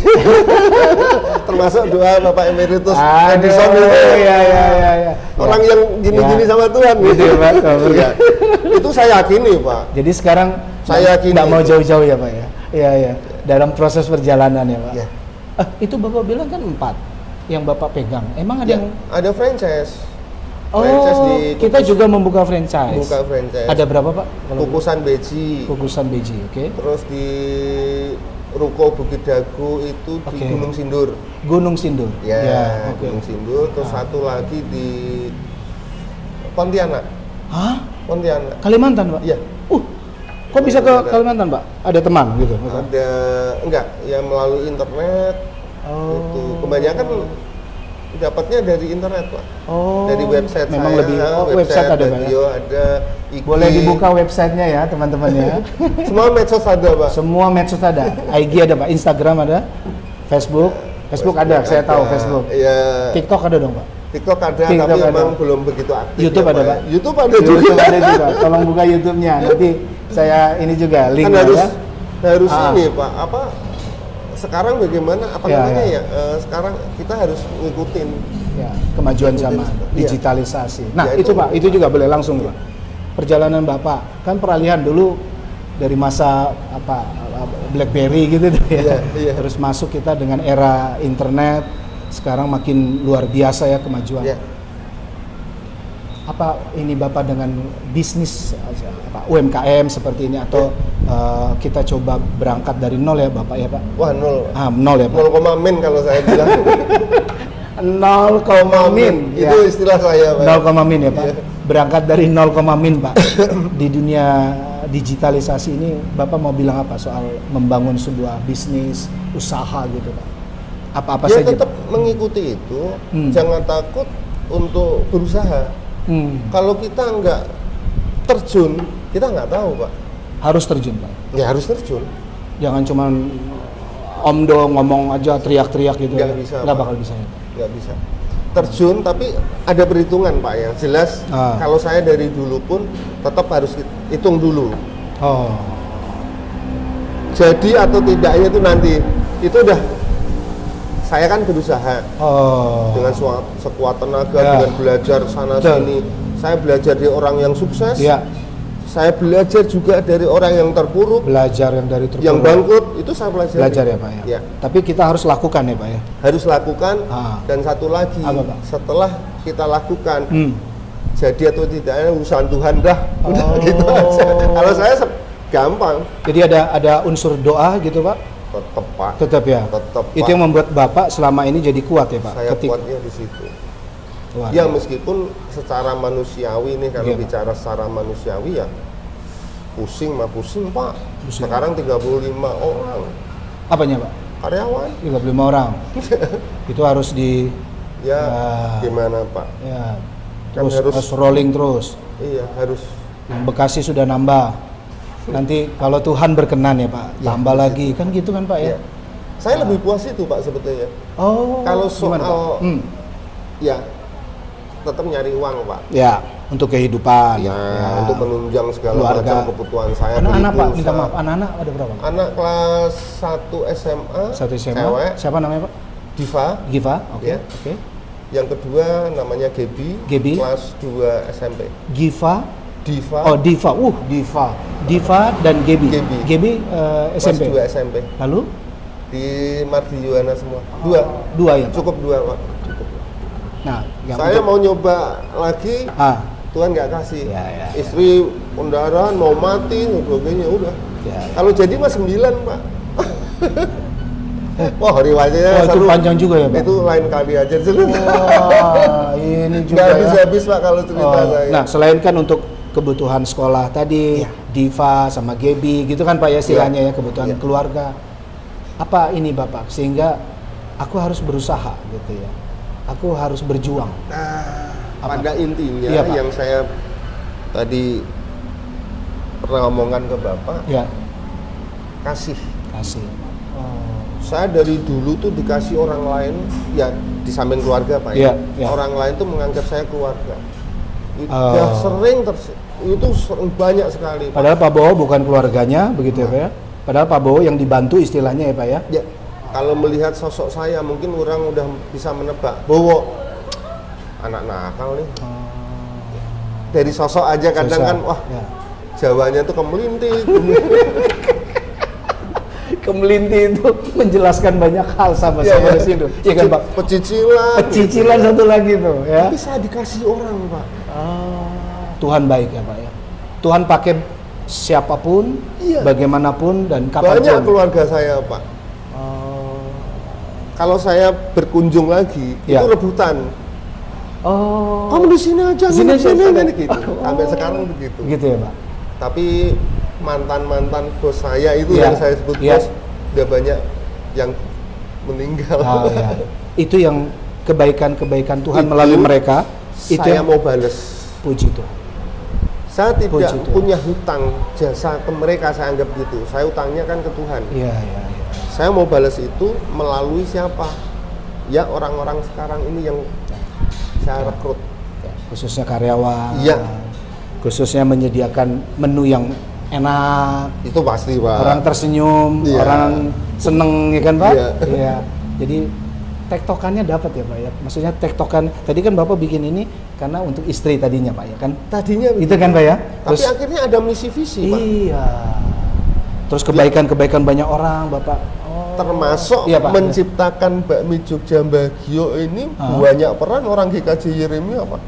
Termasuk doa Bapak Emeritus Edison itu. Iya. Orang yang gini-gini sama Tuhan gitu ya, Pak. Iya. Itu saya yakini, Pak. Jadi sekarang saya yakini tidak mau jauh-jauh ya, Pak ya. Iya. Dalam proses perjalanan ya, Pak. Iya. Itu Bapak bilang kan 4 yang Bapak pegang. Emang ada yang ada franchise. Kita juga membuka franchise. Buka franchise. Ada berapa Pak? Kukusan Beji. Oke. Terus di Ruko Bukit Dago itu di Gunung Sindur. Ya, Gunung Sindur. Terus satu lagi di Pontianak. Hah? Pontianak. Kalimantan Pak? Iya. Kok bisa ke Kalimantan Pak? Ada teman gitu? Enggak, ya melalui internet. Itu kebanyakan dapatnya dari internet Pak. Dari website memang saya. Lebih website ada Pak. Ada IG. Boleh dibuka websitenya ya teman-teman ya. Semua medsos ada Pak. Semua medsos ada. IG ada Pak, Instagram ada, Facebook ada, saya tahu Facebook. Iya. TikTok ada dong Pak. TikTok ada, tapi memang belum begitu aktif. YouTube ada Pak. YouTube ada juga. Tolong buka YouTube-nya. Nanti saya ini juga link harus ini Pak. Sekarang bagaimana namanya sekarang kita harus ngikutin kemajuan zaman digitalisasi. Nah, itu Pak, itu juga boleh langsung Pak. Perjalanan Bapak kan peralihan dulu dari masa BlackBerry gitu ya. Terus masuk kita dengan era internet. Sekarang makin luar biasa ya kemajuan. Apa ini Bapak dengan bisnis UMKM seperti ini atau kita coba berangkat dari nol ya Bapak ya Pak? Wah, nol. Nol ya Pak. 0, min kalau saya bilang. 0, min. Itu istilah saya Pak. 0, min ya Pak. Berangkat dari 0, min Pak. Di dunia digitalisasi ini Bapak mau bilang apa soal membangun sebuah bisnis, usaha gitu Pak? Apa-apa saja? Tetap mengikuti itu, jangan takut untuk berusaha. Kalau kita nggak terjun, kita nggak tahu Pak. Harus terjun Pak? Ya harus terjun. Jangan cuma omdo ngomong aja teriak-teriak gitu. Nggak bisa. Nggak bakal bisa ya? Nggak bisa. Terjun tapi ada perhitungan Pak yang jelas. Kalau saya dari dulu pun tetap harus hitung dulu. Jadi atau tidaknya itu nanti itu udah. Saya kan berusaha dengan sekuat tenaga, dengan belajar sana sini. Saya belajar dari orang yang sukses. Saya belajar juga dari orang yang terpuruk. Belajar yang dari terpuruk. Yang bangkrut itu saya pelajari. Belajar ya Pak ya. Tapi kita harus lakukan ya Pak ya. Harus lakukan. Dan satu lagi, setelah kita lakukan, jadi atau tidaknya urusan Tuhan dah. Udah gitu aja. Kalau saya gampang. Jadi ada unsur doa gitu Pak. Tetap Pak. Tetap ya. Itu yang membuat Bapak selama ini jadi kuat ya Pak. Saya kuatnya di situ. Ya meskipun secara manusiawi nih, kalau bicara secara manusiawi ya pusing Pak. Sekarang 35 orang. Apanya Pak? Karyawan. 35 orang. Itu harus di gimana Pak? Ya. Kan harus rolling terus. Iya, harus. Yang Bekasi sudah nambah. Nanti kalau Tuhan berkenan ya Pak, tambah lagi. Kan gitu kan Pak ya? Saya lebih puas itu Pak sebetulnya. Oh. Kalau soal ya tetap nyari uang Pak. Ya, untuk kehidupan. Ya, untuk menunjang segala macam kebutuhan saya. Anak-anak Pak, minta maaf, anak-anak ada berapa? Anak kelas 1 SMA. 1 SMA. Cewek. Siapa namanya Pak? Giva. Oke. Yang kedua namanya Gebi. Kelas 2 SMP. Diva. Diva dan Gebi. Gebi SMP. Kelas 2 SMP. Lalu di Mardi Yuwana semua. Dua ya Pak? Cukup 2 Pak. Nah, saya mau nyoba lagi, Tuhan nggak kasih. Istri pendarahan mau mati, sebagainya udah. Kalau jadi mah 9 Pak. Wah, riwayatnya itu panjang juga ya Pak? Itu lain kali aja cerita. Ini juga nggak habis-habis Pak kalau cerita saya. Nah, selain kan untuk kebutuhan sekolah tadi, Diva sama Gebi gitu kan Pak ya istilahnya ya, kebutuhan keluarga. Apa ini Bapak? Sehingga aku harus berusaha gitu ya. Aku harus berjuang. Nah, pada intinya yang saya tadi pernah ngomongkan ke Bapak, kasih. Saya dari dulu tuh dikasih orang lain, ya di samping keluarga Pak ya. Orang lain tuh menganggap saya keluarga. Itu sering banyak sekali. Padahal Pak Bowo bukan keluarganya, begitu ya Pak ya? Padahal Pak Bowo yang dibantu istilahnya ya Pak ya? Ya. Kalau melihat sosok saya, mungkin orang udah bisa menebak, Bowo anak nakal nih. Dari sosok aja kadang kan, wah Jawanya tuh kemelinti. Kemelinti itu menjelaskan banyak hal sama di situ. Iya kan Pak? Pecicilan satu lagi tuh ya. Bisa dikasih orang Pak. Tuhan baik ya Pak ya. Tuhan pakai siapapun, bagaimanapun dan kapanpun. Banyak keluarga saya Pak. Kalau saya berkunjung lagi, itu rebutan. Kamu di sini aja, sini gitu. Sampai sekarang begitu. Gitu ya Pak. Tapi mantan bos saya itu yang saya sebut bos, udah banyak yang meninggal. Itu yang kebaikan Tuhan itu, melalui mereka. Itu saya mau bales. Puji Tuhan. Saya tidak punya hutang jasa ke mereka, saya anggap gitu. Saya utangnya kan ke Tuhan. Saya mau balas itu melalui siapa? Ya orang-orang sekarang ini yang saya rekrut. Khususnya karyawan. Khususnya menyediakan menu yang enak. Itu pasti Pak. Orang tersenyum, orang seneng ya kan Pak? Jadi tektokannya dapat ya Pak ya. Maksudnya tektokan. Tadi kan Bapak bikin ini karena untuk istri tadinya Pak ya kan? Tadinya itu kan Pak ya. Tapi akhirnya ada misi visi Pak. Terus kebaikan banyak orang Bapak. Termasuk menciptakan bakmi Jogja Mbahgio ini banyak peran orang GKJ Yeremia Pak.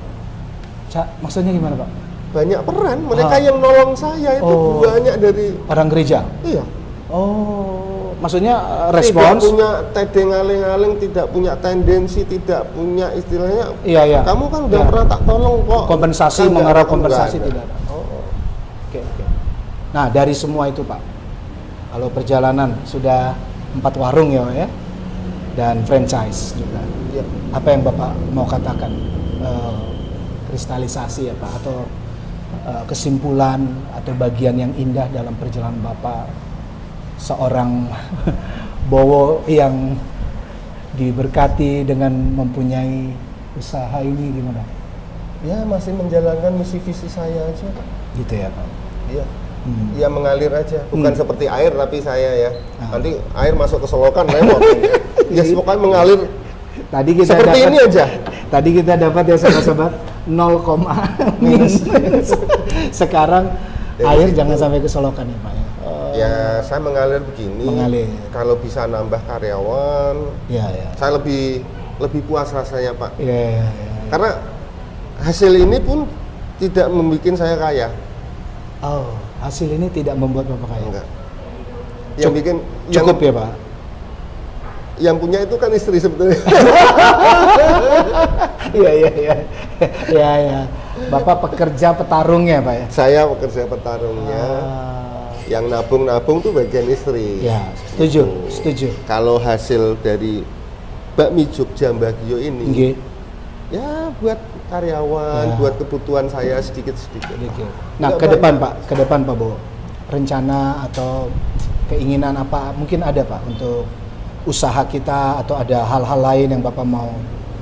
Maksudnya gimana Pak? Banyak peran, mereka yang nolong saya itu banyak dari orang gereja? Iya. Maksudnya respons? Tidak punya tedeng aling-aling, tidak punya tendensi, tidak punya istilahnya. Kamu kan udah pernah tak tolong kok. Kompensasi, kan mengarah kompensasi tidak ada. Oke. Nah dari semua itu Pak, kalau perjalanan sudah 4 warung ya, dan franchise juga. Apa yang Bapak mau katakan? Kristalisasi ya Pak, atau kesimpulan atau bagian yang indah dalam perjalanan Bapak seorang Bowo yang diberkati dengan mempunyai usaha ini gimana? Ya masih menjalankan misi visi saya aja Pak. Gitu ya Pak? Iya. Ya mengalir aja, bukan seperti air tapi saya ya. Nanti air masuk ke selokan lewat. Ya pokoknya mengalir. Tadi kita seperti dapat, ini aja. Tadi kita dapat ya sahabat-sahabat 0, minus. Sekarang air jangan sampai ke selokan ya Pak ya. Ya saya mengalir begini. Kalau bisa nambah karyawan, saya lebih puas rasanya Pak. Karena hasil ini pun tidak membuat saya kaya. Hasil ini tidak membuat Bapak kaya? Enggak. Yang bikin cukup ya Pak? yang punya itu kan istri sebetulnya. Iya. Bapak pekerja petarungnya, Pak ya? Saya pekerja petarungnya. Yang nabung-nabung tuh bagian istri. Ya, setuju. Kalau hasil dari bakmi Jogja Mbah Gio ini, ya buat karyawan, buat kebutuhan saya sedikit-sedikit. Nah, ke depan Pak Bo, rencana atau keinginan apa mungkin ada Pak untuk usaha kita, atau ada hal-hal lain yang Bapak mau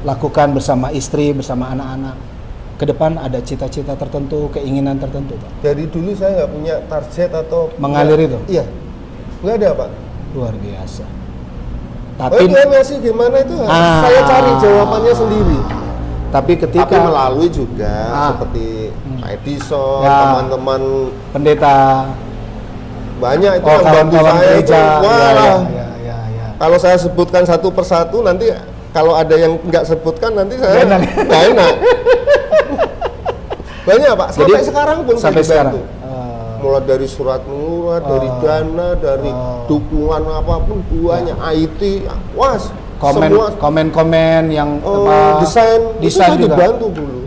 lakukan bersama istri, bersama anak-anak? Ke depan ada cita-cita tertentu, keinginan tertentu, Pak? Dari dulu saya nggak punya target atau mengalir itu? Iya, nggak ada, Pak. Luar biasa. Tapi Tuhan ngasih gimana itu saya cari jawabannya sendiri. Tapi ketika melalui juga seperti Pak Edison, teman-teman pendeta, banyak itu yang bantu saya gereja. Kalau saya sebutkan satu persatu, nanti kalau ada yang nggak sebutkan nanti saya nggak enak. Banyak, Pak. Sampai sekarang pun sampai sekarang. Mulai dari surat menyurat, dari dana, dari dukungan apapun, banyak IT, komen yang desain juga dibantu dulu.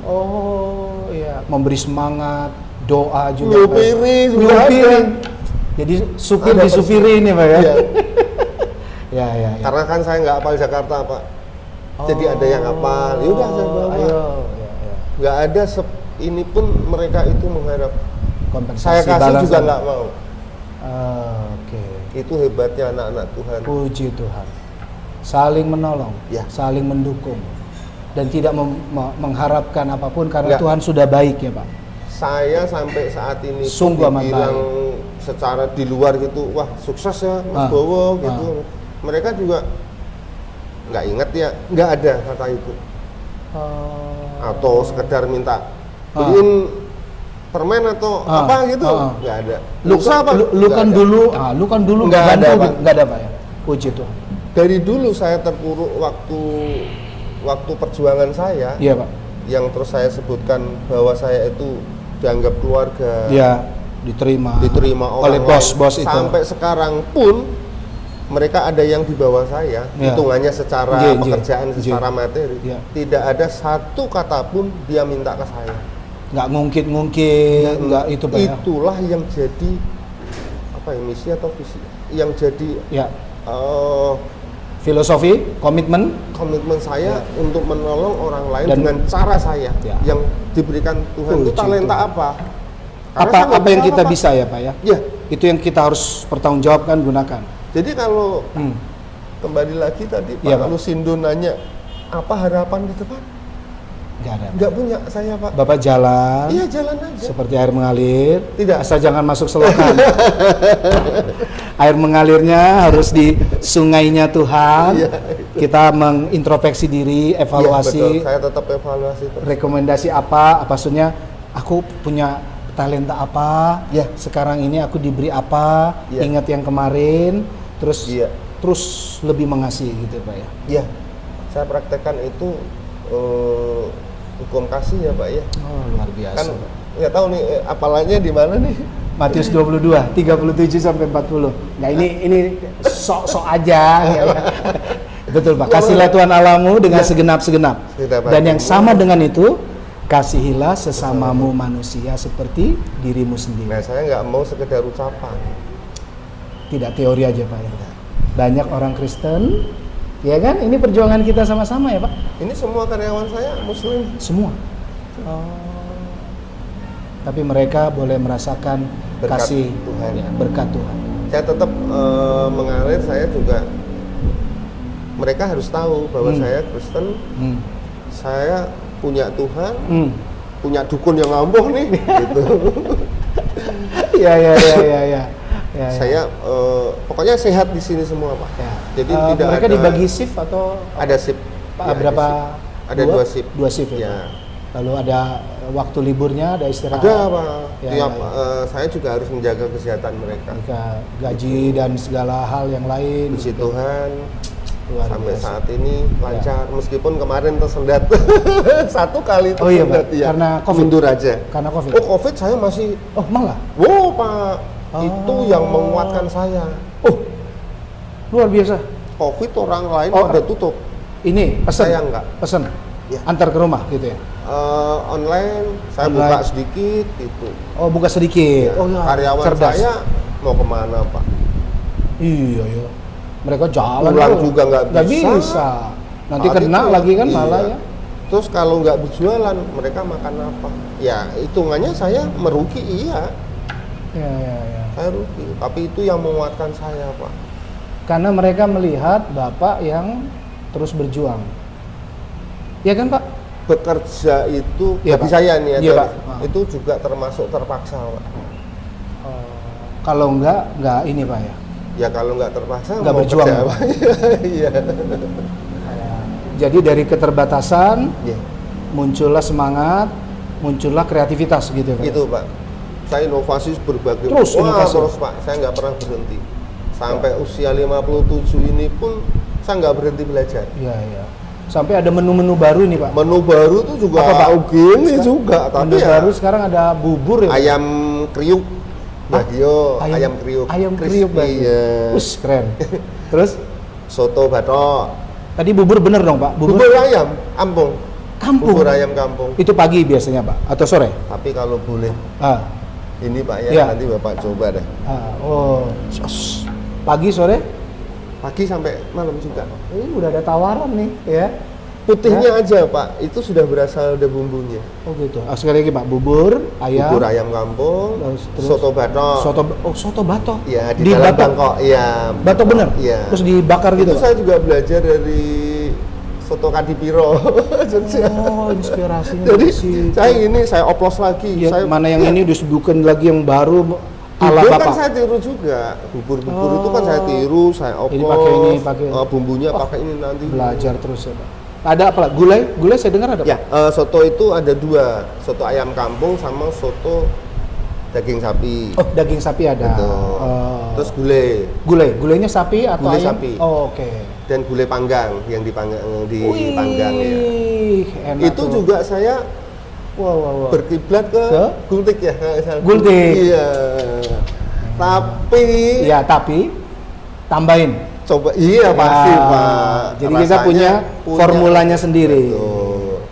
Iya, memberi semangat, doa juga. Nyupirin. Jadi supir disupiri ini, Pak ya. Ya. Karena kan saya nggak hafal Jakarta, Pak. Jadi ada yang hafal. Ya udah saya bawa. Nggak ada ini pun mereka itu mengharap kompensasi, saya kasih juga nggak mau. Oke. Itu hebatnya anak-anak Tuhan. Puji Tuhan. Saling menolong, saling mendukung, dan tidak mengharapkan apapun karena Tuhan sudah baik ya, Pak. Saya sampai saat ini sungguh amat bilang secara di luar gitu, wah sukses ya Mas Bowo gitu. Mereka juga nggak ingat ya, nggak ada kata itu. Atau sekedar minta beliin permen atau apa gitu, nggak ada. Lu kan dulu nggak ada, Pak. Nggak ada, Pak ya. Puji Tuhan. Dari dulu saya terpuruk waktu perjuangan saya. Iya, Pak. Yang terus saya sebutkan bahwa saya itu dianggap keluarga. Iya, diterima oleh bos-bos itu. Sampai sekarang pun mereka ada yang di bawah saya, hitungannya secara pekerjaan, secara materi. Tidak ada satu kata pun dia minta ke saya. Nggak mungkin, nggak itu, Pak. Itulah yang jadi misi atau visi, yang jadi filosofi, komitmen saya untuk menolong orang lain dengan cara saya yang diberikan Tuhan. Itu talenta apa yang kita bisa ya, Pak ya? Itu yang kita harus pertanggungjawabkan, gunakan. Jadi kalau kembali lagi tadi Pak Lusindo nanya apa harapan ke depan? Nggak punya saya, Pak. Bapak jalan. Iya, jalan aja. Seperti air mengalir. Tidak. Asal jangan masuk selokan. Air mengalirnya harus di sungainya Tuhan. Kita mengintrospeksi diri, evaluasi. Betul. Saya tetap evaluasi terus. Rekomendasi apa? Maksudnya aku punya talenta apa? Sekarang ini aku diberi apa? Ingat yang kemarin. Terus lebih mengasihi gitu, Pak ya. Iya. Saya praktekkan itu hukum kasih ya, Pak ya. Luar biasa. Kan nggak tahu nih apalanya di mana nih. Matius 22 37 sampai 40. Nah, ini sok aja ya. Betul, Pak. Kasihlah Tuhan Allahmu dengan segenap-segenap. Dan yang sama dengan itu, kasihilah sesamamu manusia seperti dirimu sendiri. Nah, saya nggak mau sekedar ucapan. Tidak teori aja, Pak ya. Banyak orang Kristen, ya kan? Ini perjuangan kita sama-sama ya, Pak. Ini semua karyawan saya Muslim. Semua. Tapi mereka boleh merasakan berkat kasih Tuhan. Berkat Tuhan. Saya tetap mengalir. Saya juga mereka harus tahu bahwa saya Kristen. Saya punya Tuhan, punya dukun yang ngambuh nih. Gitu. Iya. Saya pokoknya sehat di sini semua, Pak. Jadi tidak mereka dibagi shift atau ada shift. Berapa? Ada dua shift. Dua shift ya. Lalu ada waktu liburnya, ada istirahat. Ada, Pak. Saya juga harus menjaga kesehatan mereka. Gaji dan segala hal yang lain. Puji Tuhan. Sampai saat ini lancar, meskipun kemarin tersendat satu kali tersendat. Pak. Karena COVID. Mundur aja. Karena COVID. COVID saya masih. Malah. Pak. Itu yang menguatkan saya. Luar biasa. COVID orang lain pada tutup. Ini pesan? Saya enggak. Pesan? Ya. Antar ke rumah gitu ya? Online, saya buka sedikit gitu. Oh, buka sedikit. Ya. Oh ya, karyawan cerdas. saya mau kemana Pak? Iya ya. Mereka jalan pulang juga nggak bisa. Nanti kena lagi kan malah ya. Terus kalau nggak berjualan, mereka makan apa? Ya hitungannya saya merugi, iya. Ya. Saya rugi, tapi itu yang menguatkan saya Pak. Karena mereka melihat Bapak yang terus berjuang. Ya kan Pak? Bekerja itu ya, bagi Pak. saya nih ya, Pak. Itu juga termasuk terpaksa Pak. Kalau enggak ini Pak ya? Ya kalau nggak terpaksa nggak berjuang kerja, Pak. Iya. Jadi dari keterbatasan yeah. muncullah semangat, muncullah kreativitas gitu Pak. Itu Pak. Saya inovasi berbagai terus Pak. Saya nggak pernah berhenti. Sampai usia 57 ini pun saya nggak berhenti belajar. Iya. Sampai ada menu-menu baru nih Pak. Menu baru tuh juga gini juga. Tapi menu baru sekarang ada bubur ya. Ayam kriuk. Ayam kriuk. Ayam kriuk iya. Keren. Terus soto batok. Tadi bubur bener dong Pak? Bubur ayam kampung. Bubur ayam kampung. Itu pagi biasanya Pak atau sore? Tapi kalau boleh. Ini Pak ya, nanti Bapak coba deh. Pagi sore? Pagi sampai malam juga. Ini udah ada tawaran nih ya. Putihnya aja Pak, itu sudah berasal dari bumbunya. Oh gitu. Sekali lagi Pak, bubur ayam kampung, terus soto batok. Soto batok. Iya, di dalam Bangkok. Iya. Batok bener? Iya. Terus dibakar gitu. Itu saya juga belajar dari soto Kadipiro. Oh, inspirasinya. Jadi saya oplos lagi. Ya, mana yang ini disebutkan lagi yang baru ala Bubur Bapak. Kan saya tiru juga. Bubur itu kan saya tiru, saya oplos. Pakai bumbunya pakai ini nanti. Belajar terus ya Pak. Ada apa? Gulai saya dengar ada. Ya, soto itu ada dua, soto ayam kampung sama soto daging sapi. Oh, daging sapi ada. Terus gulainya sapi atau gulai ayam? Sapi. Oh, oke. Dan gulai panggang yang dipanggang ya. Enak itu tuh. Juga saya berkiblat ke gultik ya. Gultik. Iya. Tapi tambahin. Coba pasti Pak. Jadi rasanya kita punya formulanya sendiri.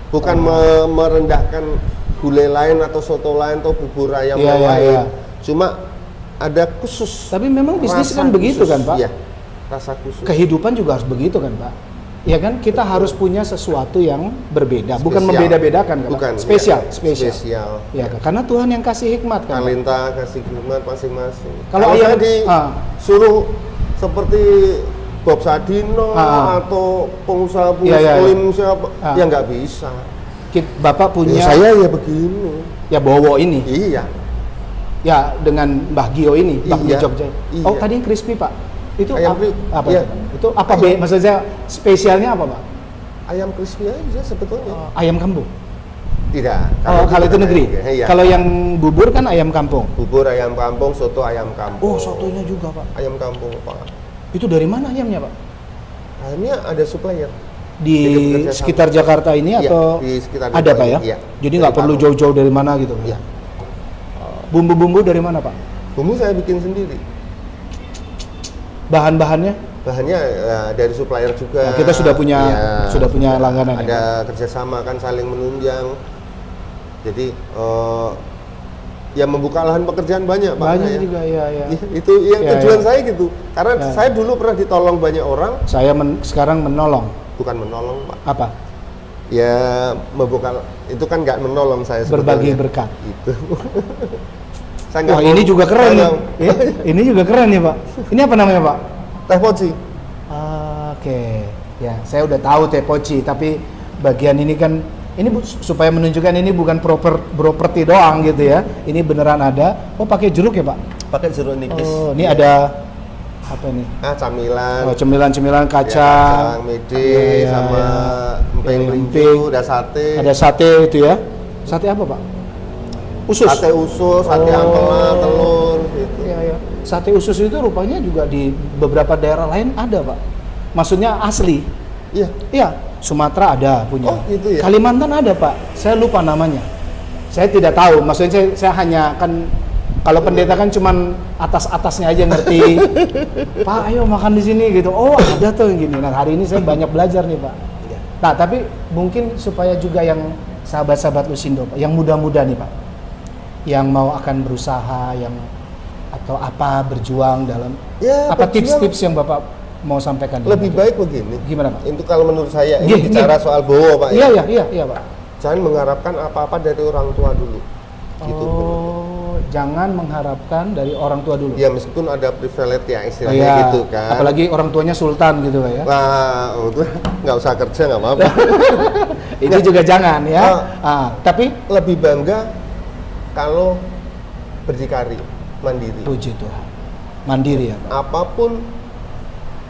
Bukan merendahkan gulai lain atau soto lain atau bubur ayam lain. Iya. Cuma ada khusus. Tapi memang bisnis kan begitu kan Pak? Iya. Rasa khusus. Kehidupan juga harus begitu kan Pak? Ya kan kita harus punya sesuatu yang berbeda, bukan membeda-bedakan kan? Bukan. Spesial. Ya, karena Tuhan yang kasih hikmat kan. Talenta kasih hikmat masing-masing. Kalau saya disuruh seperti Bob Sadino atau pengusaha muslim siapa ya nggak bisa. Bapak punya saya ya begini ya Bowo ini ya dengan Mbah Gio ini Bakmi Jogja. Oh tadi crispy Pak itu apa ya. Itu apa maksudnya spesialnya apa Pak? Ayam crispy aja sebetulnya. Ayam kampung? Tidak. Kalau itu negeri. Kalau yang bubur kan ayam kampung. Bubur ayam kampung, soto ayam kampung. Oh, sotonya juga Pak. Ayam kampung Pak. Itu dari mana ayamnya Pak? Ayamnya ada supplier. Di sekitar Jakarta ini atau di sekitar ada Pak ya? Iya. Jadi nggak perlu jauh-jauh dari mana gitu? Iya. Bumbu-bumbu dari mana Pak? Bumbu saya bikin sendiri. Bahan-bahannya? Bahannya dari supplier juga. Nah, kita sudah punya langganan. Ada kerjasama kan saling menunjang. Jadi membuka lahan pekerjaan banyak Pak. Banyak juga ya. Itu yang tujuan saya gitu. Karena saya dulu pernah ditolong banyak orang. Saya sekarang menolong. Bukan menolong Pak. Apa? Ya membuka itu kan nggak menolong saya sebetulnya. Berbagi berkat. Itu. Ini juga keren nih. Ini juga keren nih Pak. Ini apa namanya Pak? Teh poci. Oke. Ya, saya udah tahu teh poci, tapi bagian ini kan ini supaya menunjukkan ini bukan properti doang gitu ya. Ini beneran ada. Oh, pakai jeruk ya, Pak? Pakai jeruk nipis. Oh, ini ada apa nih? Camilan. Oh, cemilan-cemilan kacang. Kacang mede sama emping, ada sate. Ada sate itu ya. Sate apa, Pak? Usus. Sate usus, sate ampela, telur gitu. Iya. Sate usus itu rupanya juga di beberapa daerah lain ada, Pak. Maksudnya asli. Iya. Sumatera ada punya. Oh, gitu ya. Kalimantan ada, Pak. Saya lupa namanya. Saya tidak tahu. Maksudnya saya hanya kan Kalau pendeta kan cuman atas-atasnya aja ngerti. Pak, ayo makan di sini gitu. Oh, ada tuh yang gini. Nah, hari ini saya banyak belajar nih, Pak. Ya. Nah, tapi mungkin supaya juga yang sahabat-sahabat Lusindo, Pak, yang muda-muda nih, Pak, yang mau akan berusaha, yang atau apa berjuang dalam ya, apa tips-tips yang Bapak mau sampaikan? Lebih baik begini. Gimana, Pak? Itu kalau menurut saya ini bicara soal Bowo, Pak. Iya, Pak. Jangan mengharapkan apa-apa dari orang tua dulu. Gitu. Jangan mengharapkan dari orang tua dulu. Ya meskipun ada privilege ya istilahnya gitu kan. Apalagi orang tuanya sultan gitu Pak ya. Nah, nggak usah kerja nggak apa-apa. Itu juga jangan ya. Tapi lebih bangga kalau berdikari, mandiri. Puji Tuhan. Mandiri ya Pak. Apapun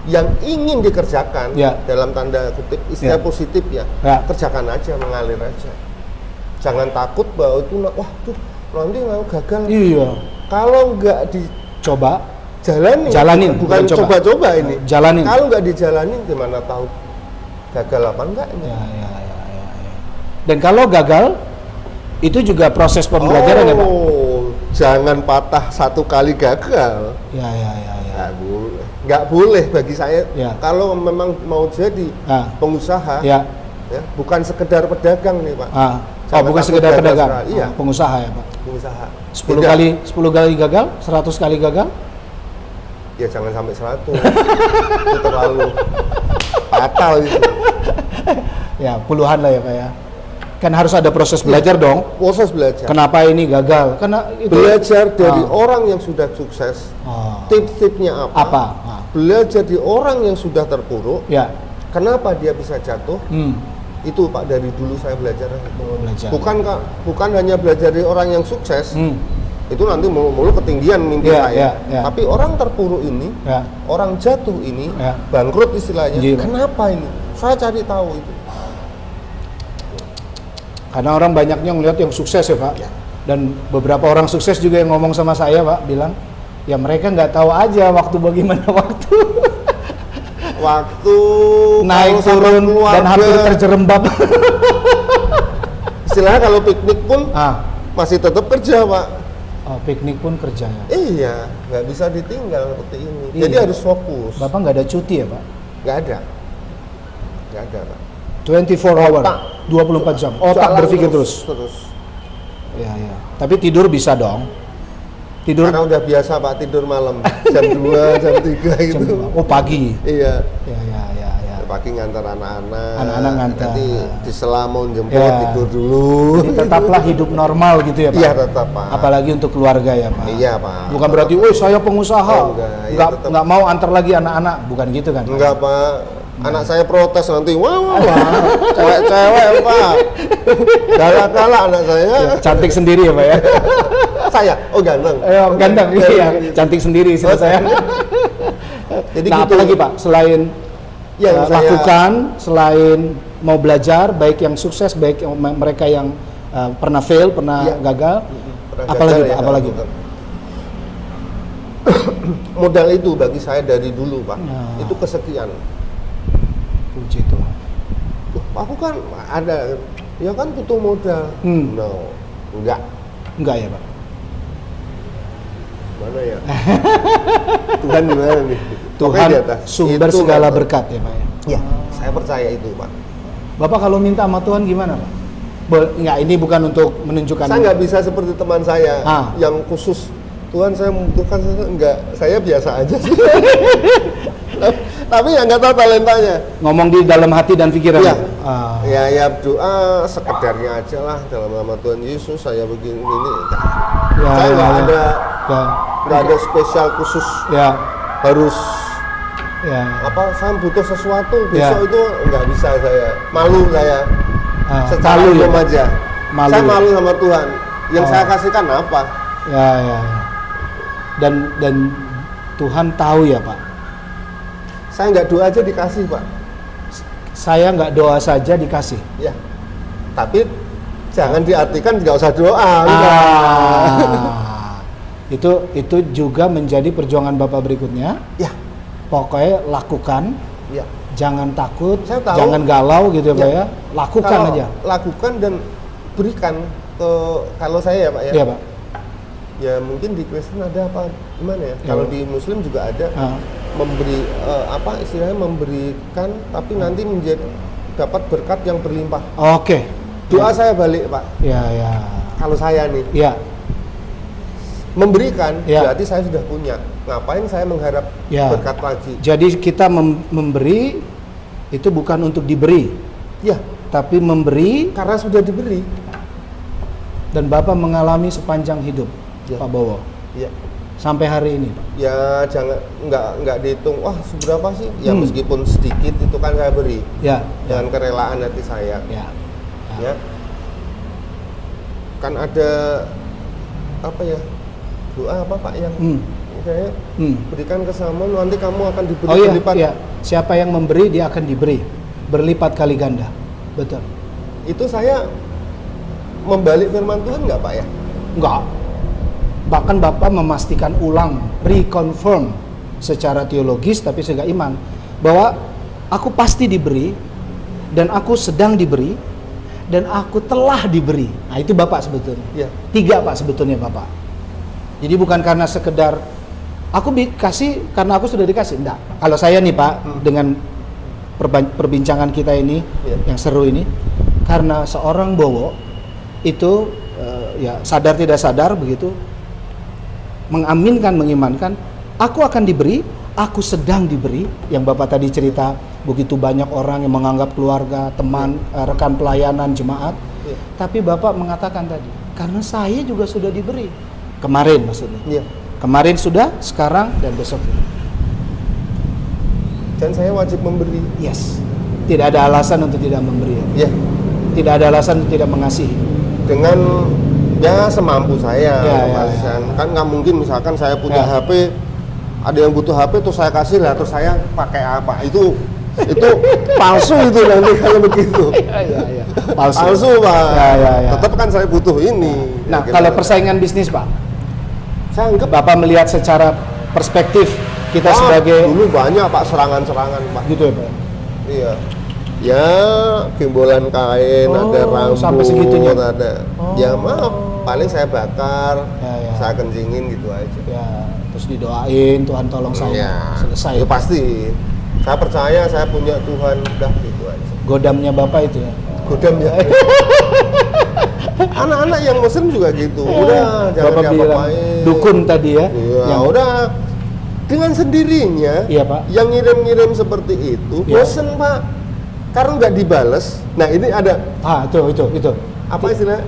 yang ingin dikerjakan dalam tanda kutip istilah positif ya, kerjakan aja, mengalir aja. Jangan takut bahwa itu nanti gagal. Iya. Kalau nggak dicoba, jalanin. Bukan coba-coba ini. Jalanin. Kalau nggak dijalanin, gimana tahu gagal apa enggaknya? Ya. Dan kalau gagal, itu juga proses pembelajaran ya Pak. Jangan patah satu kali gagal. Ya. Nggak boleh bagi saya. Kalau memang mau jadi pengusaha, bukan sekedar pedagang nih Pak. Bukan sekedar pedagang. Iya. Pengusaha ya Pak. Pengusaha. 10 kali gagal, 100 kali gagal? Ya jangan sampai 100. Itu terlalu fatal itu. Ya puluhan lah ya Pak ya. Kan harus ada proses belajar dong. Proses belajar. Kenapa ini gagal? Karena itu belajar dari orang yang sudah sukses. Tips-tipsnya apa? Belajar dari orang yang sudah terpuruk. Ya. Kenapa dia bisa jatuh? Itu Pak, dari dulu saya belajar. Bukan hanya belajar dari orang yang sukses. Itu nanti mulu-mulu ketinggian mimpi saya. Tapi orang terpuruk ini, orang jatuh ini, bangkrut istilahnya. Kenapa ini? Saya cari tahu itu. Karena orang banyaknya ngelihat yang sukses ya Pak. Dan beberapa orang sukses juga yang ngomong sama saya Pak, bilang, ya mereka nggak tahu aja bagaimana waktu. Waktu naik turun dan hampir terjerembab. Istilahnya kalau piknik pun masih tetap kerja Pak. Piknik pun kerja ya? Iya, nggak bisa ditinggal seperti ini. Jadi harus fokus. Bapak nggak ada cuti ya Pak? Nggak ada Pak. 24 hour, 24 jam. Otak berpikir terus. Ya. Tapi tidur bisa dong. Karena udah biasa Pak tidur malam jam 2, jam 3 gitu. Pagi. Iya. Ya. Pagi ngantar anak-anak. Anak-anak ngantar. Nanti di Selamon jemput tidur dulu. Jadi tetaplah hidup normal gitu ya Pak. Iya tetap Pak. Apalagi untuk keluarga ya Pak. Iya Pak. Bukan berarti, saya pengusaha. Nggak mau antar lagi anak-anak. Bukan gitu kan? Enggak Pak. Anak saya protes nanti, wah, cewek Pak. Galak-galak anak saya. Cantik sendiri ya Pak ya. Saya, ganteng. Ganteng, iya. Cantik sendiri saya. Jadi gitu. Apalagi Pak, selain lakukan, selain mau belajar, baik yang sukses, baik yang mereka yang pernah fail, pernah gagal, apalagi Pak? Modal itu bagi saya dari dulu Pak, itu kesekian. Puji Tuhan. Aku kan ada, ya kan butuh modal. No, enggak ya Pak. Mana ya? Tuhan di mana nih? Tuhan sumber itu segala berkat ya Pak ya. Ya, saya percaya itu Pak. Bapak kalau minta sama Tuhan gimana Pak? Enggak, ini bukan untuk menunjukkan. Saya nggak bisa seperti teman saya yang khusus. Tuhan saya membutuhkan, enggak, saya biasa aja sih. Tapi ya nggak tahu talentanya. Ngomong di dalam hati dan pikiran. Ya doa sekedarnya aja lah dalam nama Tuhan Yesus saya begini ini. Saya nggak ada spesial khusus. Harus. Saya butuh sesuatu besok itu nggak bisa saya. Malu saya. Secara umum aja. Saya malu sama Tuhan. Yang saya kasihkan apa? Ya. Dan Tuhan tahu ya Pak. Saya nggak doa aja dikasih Pak. Saya nggak doa saja dikasih. Ya. Tapi jangan diartikan nggak usah doa. Itu juga menjadi perjuangan Bapak berikutnya. Ya. Pokoknya lakukan. Ya. Jangan takut, jangan galau gitu Pak ya. Lakukan aja. Lakukan dan berikan ke kalau saya ya Pak ya. Iya Pak. Ya mungkin di Kristen ada apa gimana ya? Kalau di Muslim juga ada memberi apa istilahnya memberikan tapi nanti menjadi dapat berkat yang berlimpah. Oke. Doa saya balik, Pak. Ya, ya. Kalau saya nih, ya, memberikan berarti saya sudah punya. Ngapain saya mengharap berkat lagi? Jadi kita memberi itu bukan untuk diberi. Ya, tapi memberi karena sudah diberi. Dan Bapak mengalami sepanjang hidup. Pak Bowo, sampai hari ini, Pak. Ya jangan nggak dihitung. Wah seberapa sih? Ya meskipun sedikit itu kan saya beri. Dengan kerelaan hati saya. Ya. Kan ada apa ya? Doa apa Pak yang saya berikan ke sama nanti kamu akan diberi berlipat. Iya. Siapa yang memberi dia akan diberi berlipat kali ganda. Betul. Itu saya membalik firman Tuhan nggak Pak ya? Nggak. Bahkan Bapak memastikan ulang, reconfirm secara teologis tapi juga iman bahwa aku pasti diberi dan aku sedang diberi dan aku telah diberi. Nah itu Bapak sebetulnya. 3 Pak sebetulnya Bapak. Jadi bukan karena sekedar aku dikasih karena aku sudah dikasih. Enggak. Kalau saya nih Pak dengan perbincangan kita ini yang seru ini karena seorang Bowo itu ya sadar tidak sadar begitu mengaminkan, mengimankan, aku akan diberi, aku sedang diberi, yang Bapak tadi cerita, begitu banyak orang yang menganggap keluarga, teman, rekan pelayanan, jemaat, tapi Bapak mengatakan tadi, karena saya juga sudah diberi, kemarin maksudnya, kemarin sudah, sekarang, dan besok. Dan saya wajib memberi. Yes, tidak ada alasan untuk tidak memberi. Tidak ada alasan untuk tidak mengasihi. Dengan ya semampu saya, kan nggak mungkin misalkan saya punya HP, ada yang butuh HP terus saya kasih lah, terus saya pakai apa? Itu palsu itu nanti kalau begitu. Palsu Pak. Tetap kan saya butuh ini. Nah kalau persaingan bisnis Pak, saya anggap Bapak melihat secara perspektif kita sebagai dulu banyak Pak serangan-serangan Pak. Gitu ya Pak. Iya. Ya, gembolan kain, ada rambut, sampai segitunya. Ada. Ya maaf, paling saya bakar, saya kencingin gitu aja. Terus didoain, Tuhan tolong saya. Selesai. Itu pasti. Saya percaya saya punya Tuhan, udah gitu aja. Godamnya Bapak itu ya. Godamnya. Anak-anak yang Muslim juga gitu. Udah, jangan diapa-apain. Dukun tadi ya. Iya, udah. Dengan sendirinya, Pak. Yang ngirim-ngirim seperti itu, bosen Pak. Karena nggak dibales. Nah ini ada. Itu. Apa istilah?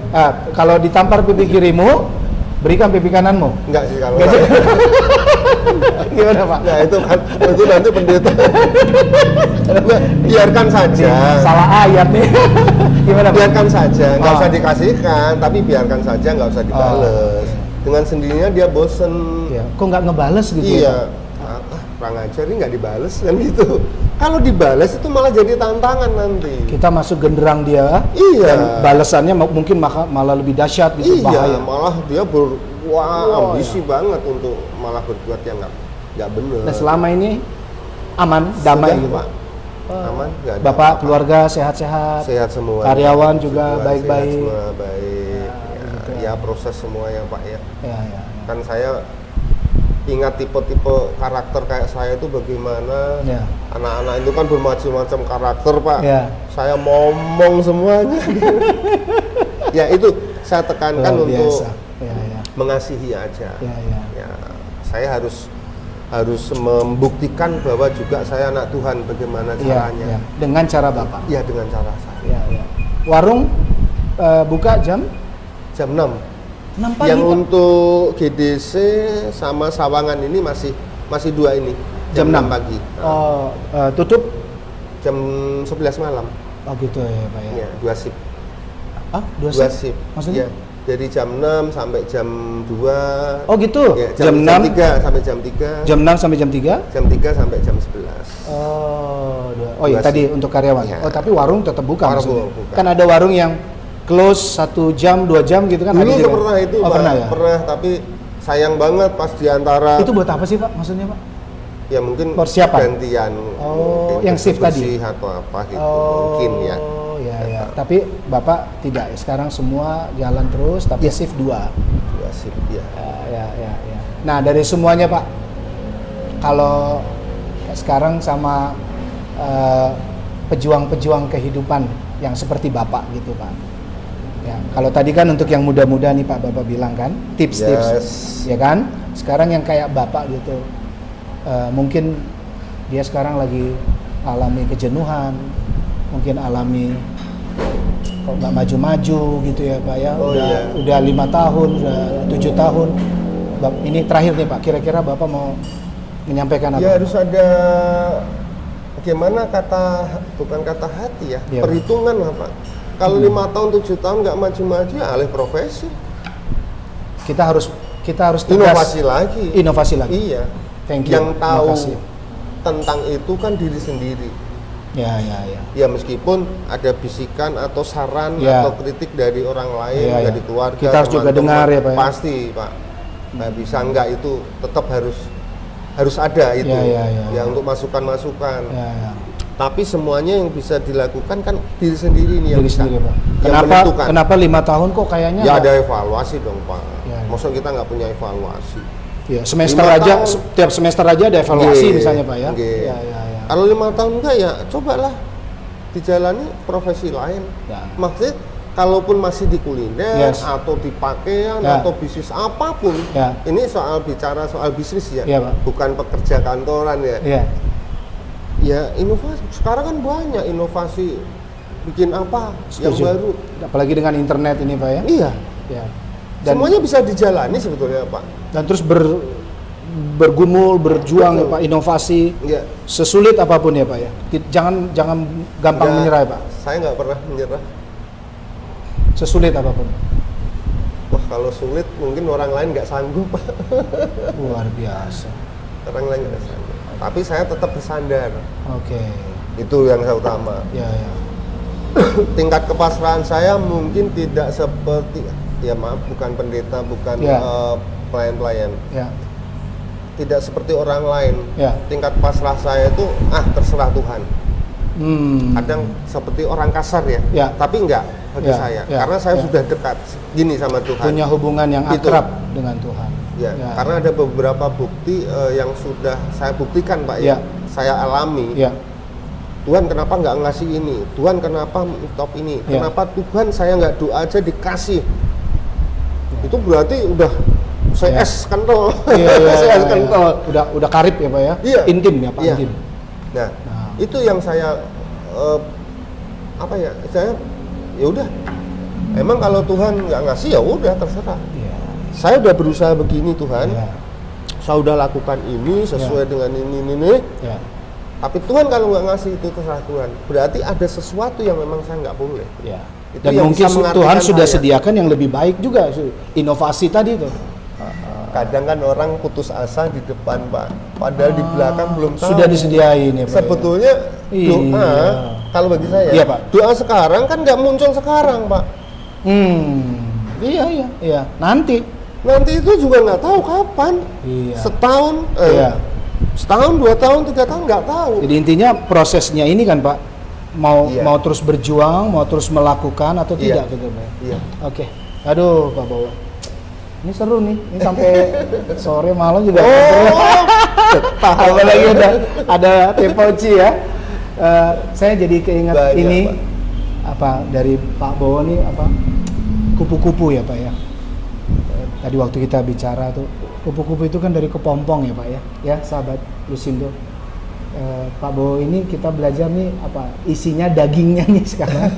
Kalau ditampar pipi kirimu, berikan pipi kananmu. Enggak sih kalau. Gimana Pak? Nah itu kan itu nanti pendeta. Biarkan saja. Salah ayat nih. Gimana Pak? Biarkan saja, nggak usah dikasihkan, tapi biarkan saja, nggak usah dibales. Dengan sendirinya dia bosen. Kok nggak ngebales gitu? Iya. Kurang ajar ini nggak dibales kan gitu. Kalau dibales itu malah jadi tantangan nanti. Kita masuk genderang dia. Dan balasannya mungkin malah lebih dahsyat gitu. Bahaya. Malah dia ambisi banget untuk malah berbuat yang nggak benar. Nah selama ini aman, damai gitu Pak. Aman. Bapak keluarga sehat-sehat. Sehat semua. Karyawan juga baik-baik. Semua baik. Ya proses semua ya Pak ya. Kan saya ingat tipe-tipe karakter kayak saya itu bagaimana. Anak-anak itu kan bermacam-macam karakter Pak. Saya ngomong semuanya. Ya itu saya tekankan untuk mengasihi aja. Ya, saya harus membuktikan bahwa juga saya anak Tuhan, bagaimana caranya. Dengan cara Bapak. Iya dengan cara saya. Warung buka jam 6 pagi, yang Pak? untuk GDC sama Sawangan ini masih 2 ini jam 6 pagi. Tutup jam 11 malam. Oh gitu ya Pak ya. 2 shift. 2 shift? Maksudnya? Dari jam 6 sampai jam 2. Oh gitu. Jam 6 sampai jam 3. Jam 6 sampai jam 3? Jam 3 sampai jam 11. Iya tadi untuk karyawan. Tapi warung tetap buka. Buka. Kan ada warung yang close 1 jam, 2 jam gitu kan. Dulu pernah itu Pak. Pernah ya? Pernah, tapi sayang banget pas diantara. Itu buat apa sih Pak maksudnya Pak? Ya mungkin persiapan gantian. Yang shift tadi atau apa gitu mungkin ya. ya. Tapi Bapak tidak, sekarang semua jalan terus, tapi shift 2. Ya, shift ya. Ya. Nah, dari semuanya Pak, kalau sekarang sama pejuang-pejuang kehidupan yang seperti Bapak gitu Pak. Ya, kalau tadi kan untuk yang muda-muda nih Pak, Bapak bilang kan, tips-tips, ya kan? Sekarang yang kayak Bapak gitu, mungkin dia sekarang lagi alami kejenuhan, mungkin alami kok nggak maju-maju gitu ya Pak ya. Udah 5 tahun, udah 7 tahun. Ini terakhir nih Pak, kira-kira Bapak mau menyampaikan apa? Ya harus ada bagaimana bukan kata hati ya, perhitungan lah Pak. Kalau 5 tahun 7 tahun nggak maju-maju, ya alih profesi. Kita harus tegas. Inovasi lagi. Iya. Thank you. Yang tahu tentang itu kan diri sendiri. Ya. Ya meskipun ada bisikan atau saran atau kritik dari orang lain, dari keluarga. Kita harus juga dengar ya Pak. Pasti Pak. Nggak bisa enggak, itu tetap harus ada itu. Ya untuk masukan-masukan. Ya. Tapi semuanya yang bisa dilakukan kan diri sendiri nih yang bisa. Sendiri, Pak. Yang kenapa 5 tahun kok kayaknya? Ya ada evaluasi dong Pak. Ya. Maksud kita nggak punya evaluasi. Ya, tiap semester aja ada evaluasi misalnya Pak ya. Ya. Kalau 5 tahun enggak ya cobalah dijalani profesi lain. Ya. Maksudnya kalaupun masih di kuliner atau di pakaian atau bisnis apapun, ini bicara soal bisnis ya, bukan pekerja kantoran ya. Ya inovasi, sekarang kan banyak inovasi, bikin apa yang baru. Apalagi dengan internet ini Pak ya. Iya. Ya. Dan semuanya bisa dijalani sebetulnya Pak. Dan terus bergumul, berjuang ya Pak, inovasi. Iya. Sesulit apapun ya Pak ya. Jangan gampang menyerah ya Pak. Saya nggak pernah menyerah. Sesulit apapun. Wah kalau sulit mungkin orang lain nggak sanggup Pak. Luar biasa. Orang lain nggak sanggup. Tapi saya tetap bersandar. Oke. Itu yang saya utama. Ya. Tingkat kepasrahan saya mungkin tidak seperti, ya maaf, bukan pendeta, bukan pelayan-pelayan. Ya. Tidak seperti orang lain. Ya. Tingkat pasrah saya itu terserah Tuhan. Kadang seperti orang kasar ya. Tapi enggak bagi saya. Karena saya sudah dekat gini sama Tuhan. Punya hubungan yang akrab dengan Tuhan. Ya. Karena ada beberapa bukti yang sudah saya buktikan Pak ya. Saya alami. Ya. Tuhan kenapa nggak ngasih ini? Tuhan kenapa top ini? Kenapa Tuhan saya nggak doa aja dikasih? Itu berarti udah saya kental. Saya kental. Udah karib ya Pak ya? Iya. Intim ya Pak, intim. Nah, itu yang saya saya ya udah. Emang kalau Tuhan nggak ngasih ya udah terserah. Saya udah berusaha begini Tuhan. Saya udah lakukan ini sesuai dengan ini. Tapi Tuhan kalau nggak ngasih itu terserah Tuhan. Berarti ada sesuatu yang memang saya nggak boleh. Itu dan mungkin Tuhan sudah sediakan yang lebih baik juga, inovasi tadi itu. Kadang kan orang putus asa di depan Pak, padahal di belakang belum tahu. Sudah disediain ya Pak. Sebetulnya doa, kalau bagi saya, Pak. Doa sekarang kan nggak muncul sekarang Pak. Iya. Nanti itu juga nggak tahu kapan. Setahun, setahun, 2 tahun, 3 tahun nggak tahu. Jadi intinya prosesnya ini kan Pak, mau terus berjuang, mau terus melakukan atau tidak gitu Pak. Oke. Aduh Pak Bowo, ini seru nih, ini sampai sore malam juga. Apalagi ada Tepoci ya. Saya jadi keinget banyak, ini Pak. Dari Pak Bowo nih kupu-kupu ya Pak ya. Tadi waktu kita bicara tuh, kupu-kupu itu kan dari kepompong ya Pak ya sahabat Lusindo. Pak Bowo ini kita belajar nih isinya dagingnya nih sekarang.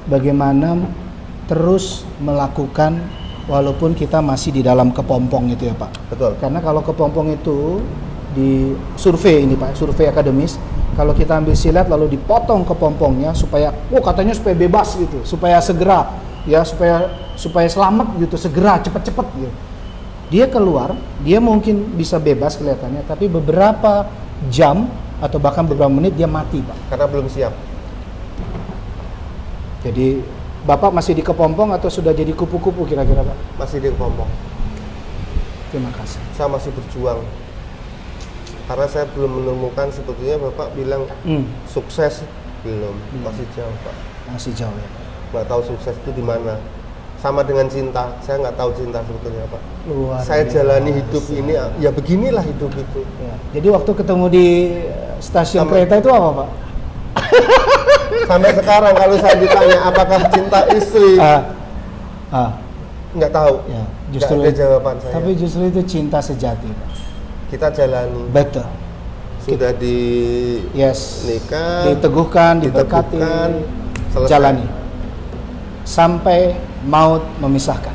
Bagaimana terus melakukan walaupun kita masih di dalam kepompong itu ya Pak. Betul. Karena kalau kepompong itu di survei ini Pak, survei akademis, kalau kita ambil silat lalu dipotong kepompongnya supaya katanya supaya bebas gitu, supaya segera ya, supaya selamat gitu, segera cepet-cepet gitu. Dia keluar, dia mungkin bisa bebas kelihatannya, tapi beberapa jam atau bahkan beberapa menit dia mati Pak. Karena belum siap. Jadi Bapak masih di kepompong atau sudah jadi kupu-kupu kira-kira Pak? Masih di kepompong. Terima kasih. Saya masih berjuang. Karena saya belum menemukan, sebetulnya Bapak bilang sukses, belum, masih jauh Pak. Masih jauh ya Pak. Nggak tahu sukses itu di mana. Sama dengan cinta, saya nggak tahu cinta sebetulnya Pak. Saya jalani hidup ini, ya beginilah hidup itu. Ya. Jadi waktu ketemu di stasiun kereta itu apa Pak? Sampai sekarang kalau saya ditanya apakah cinta istri, nggak tahu. Ya, justru nggak ada jawaban saya. Tapi justru itu cinta sejati Pak. Kita jalani. Betul. Sudah nikah, diteguhkan, diberkati, jalani sampai maut memisahkan.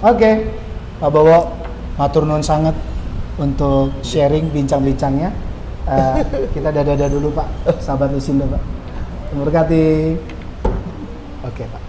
Oke, Pak Bowo, matur nuwun sangat untuk sharing bincang-bincangnya. Kita dadah dulu Pak, sahabat Lusindo Pak. Memberkati. Oke Pak.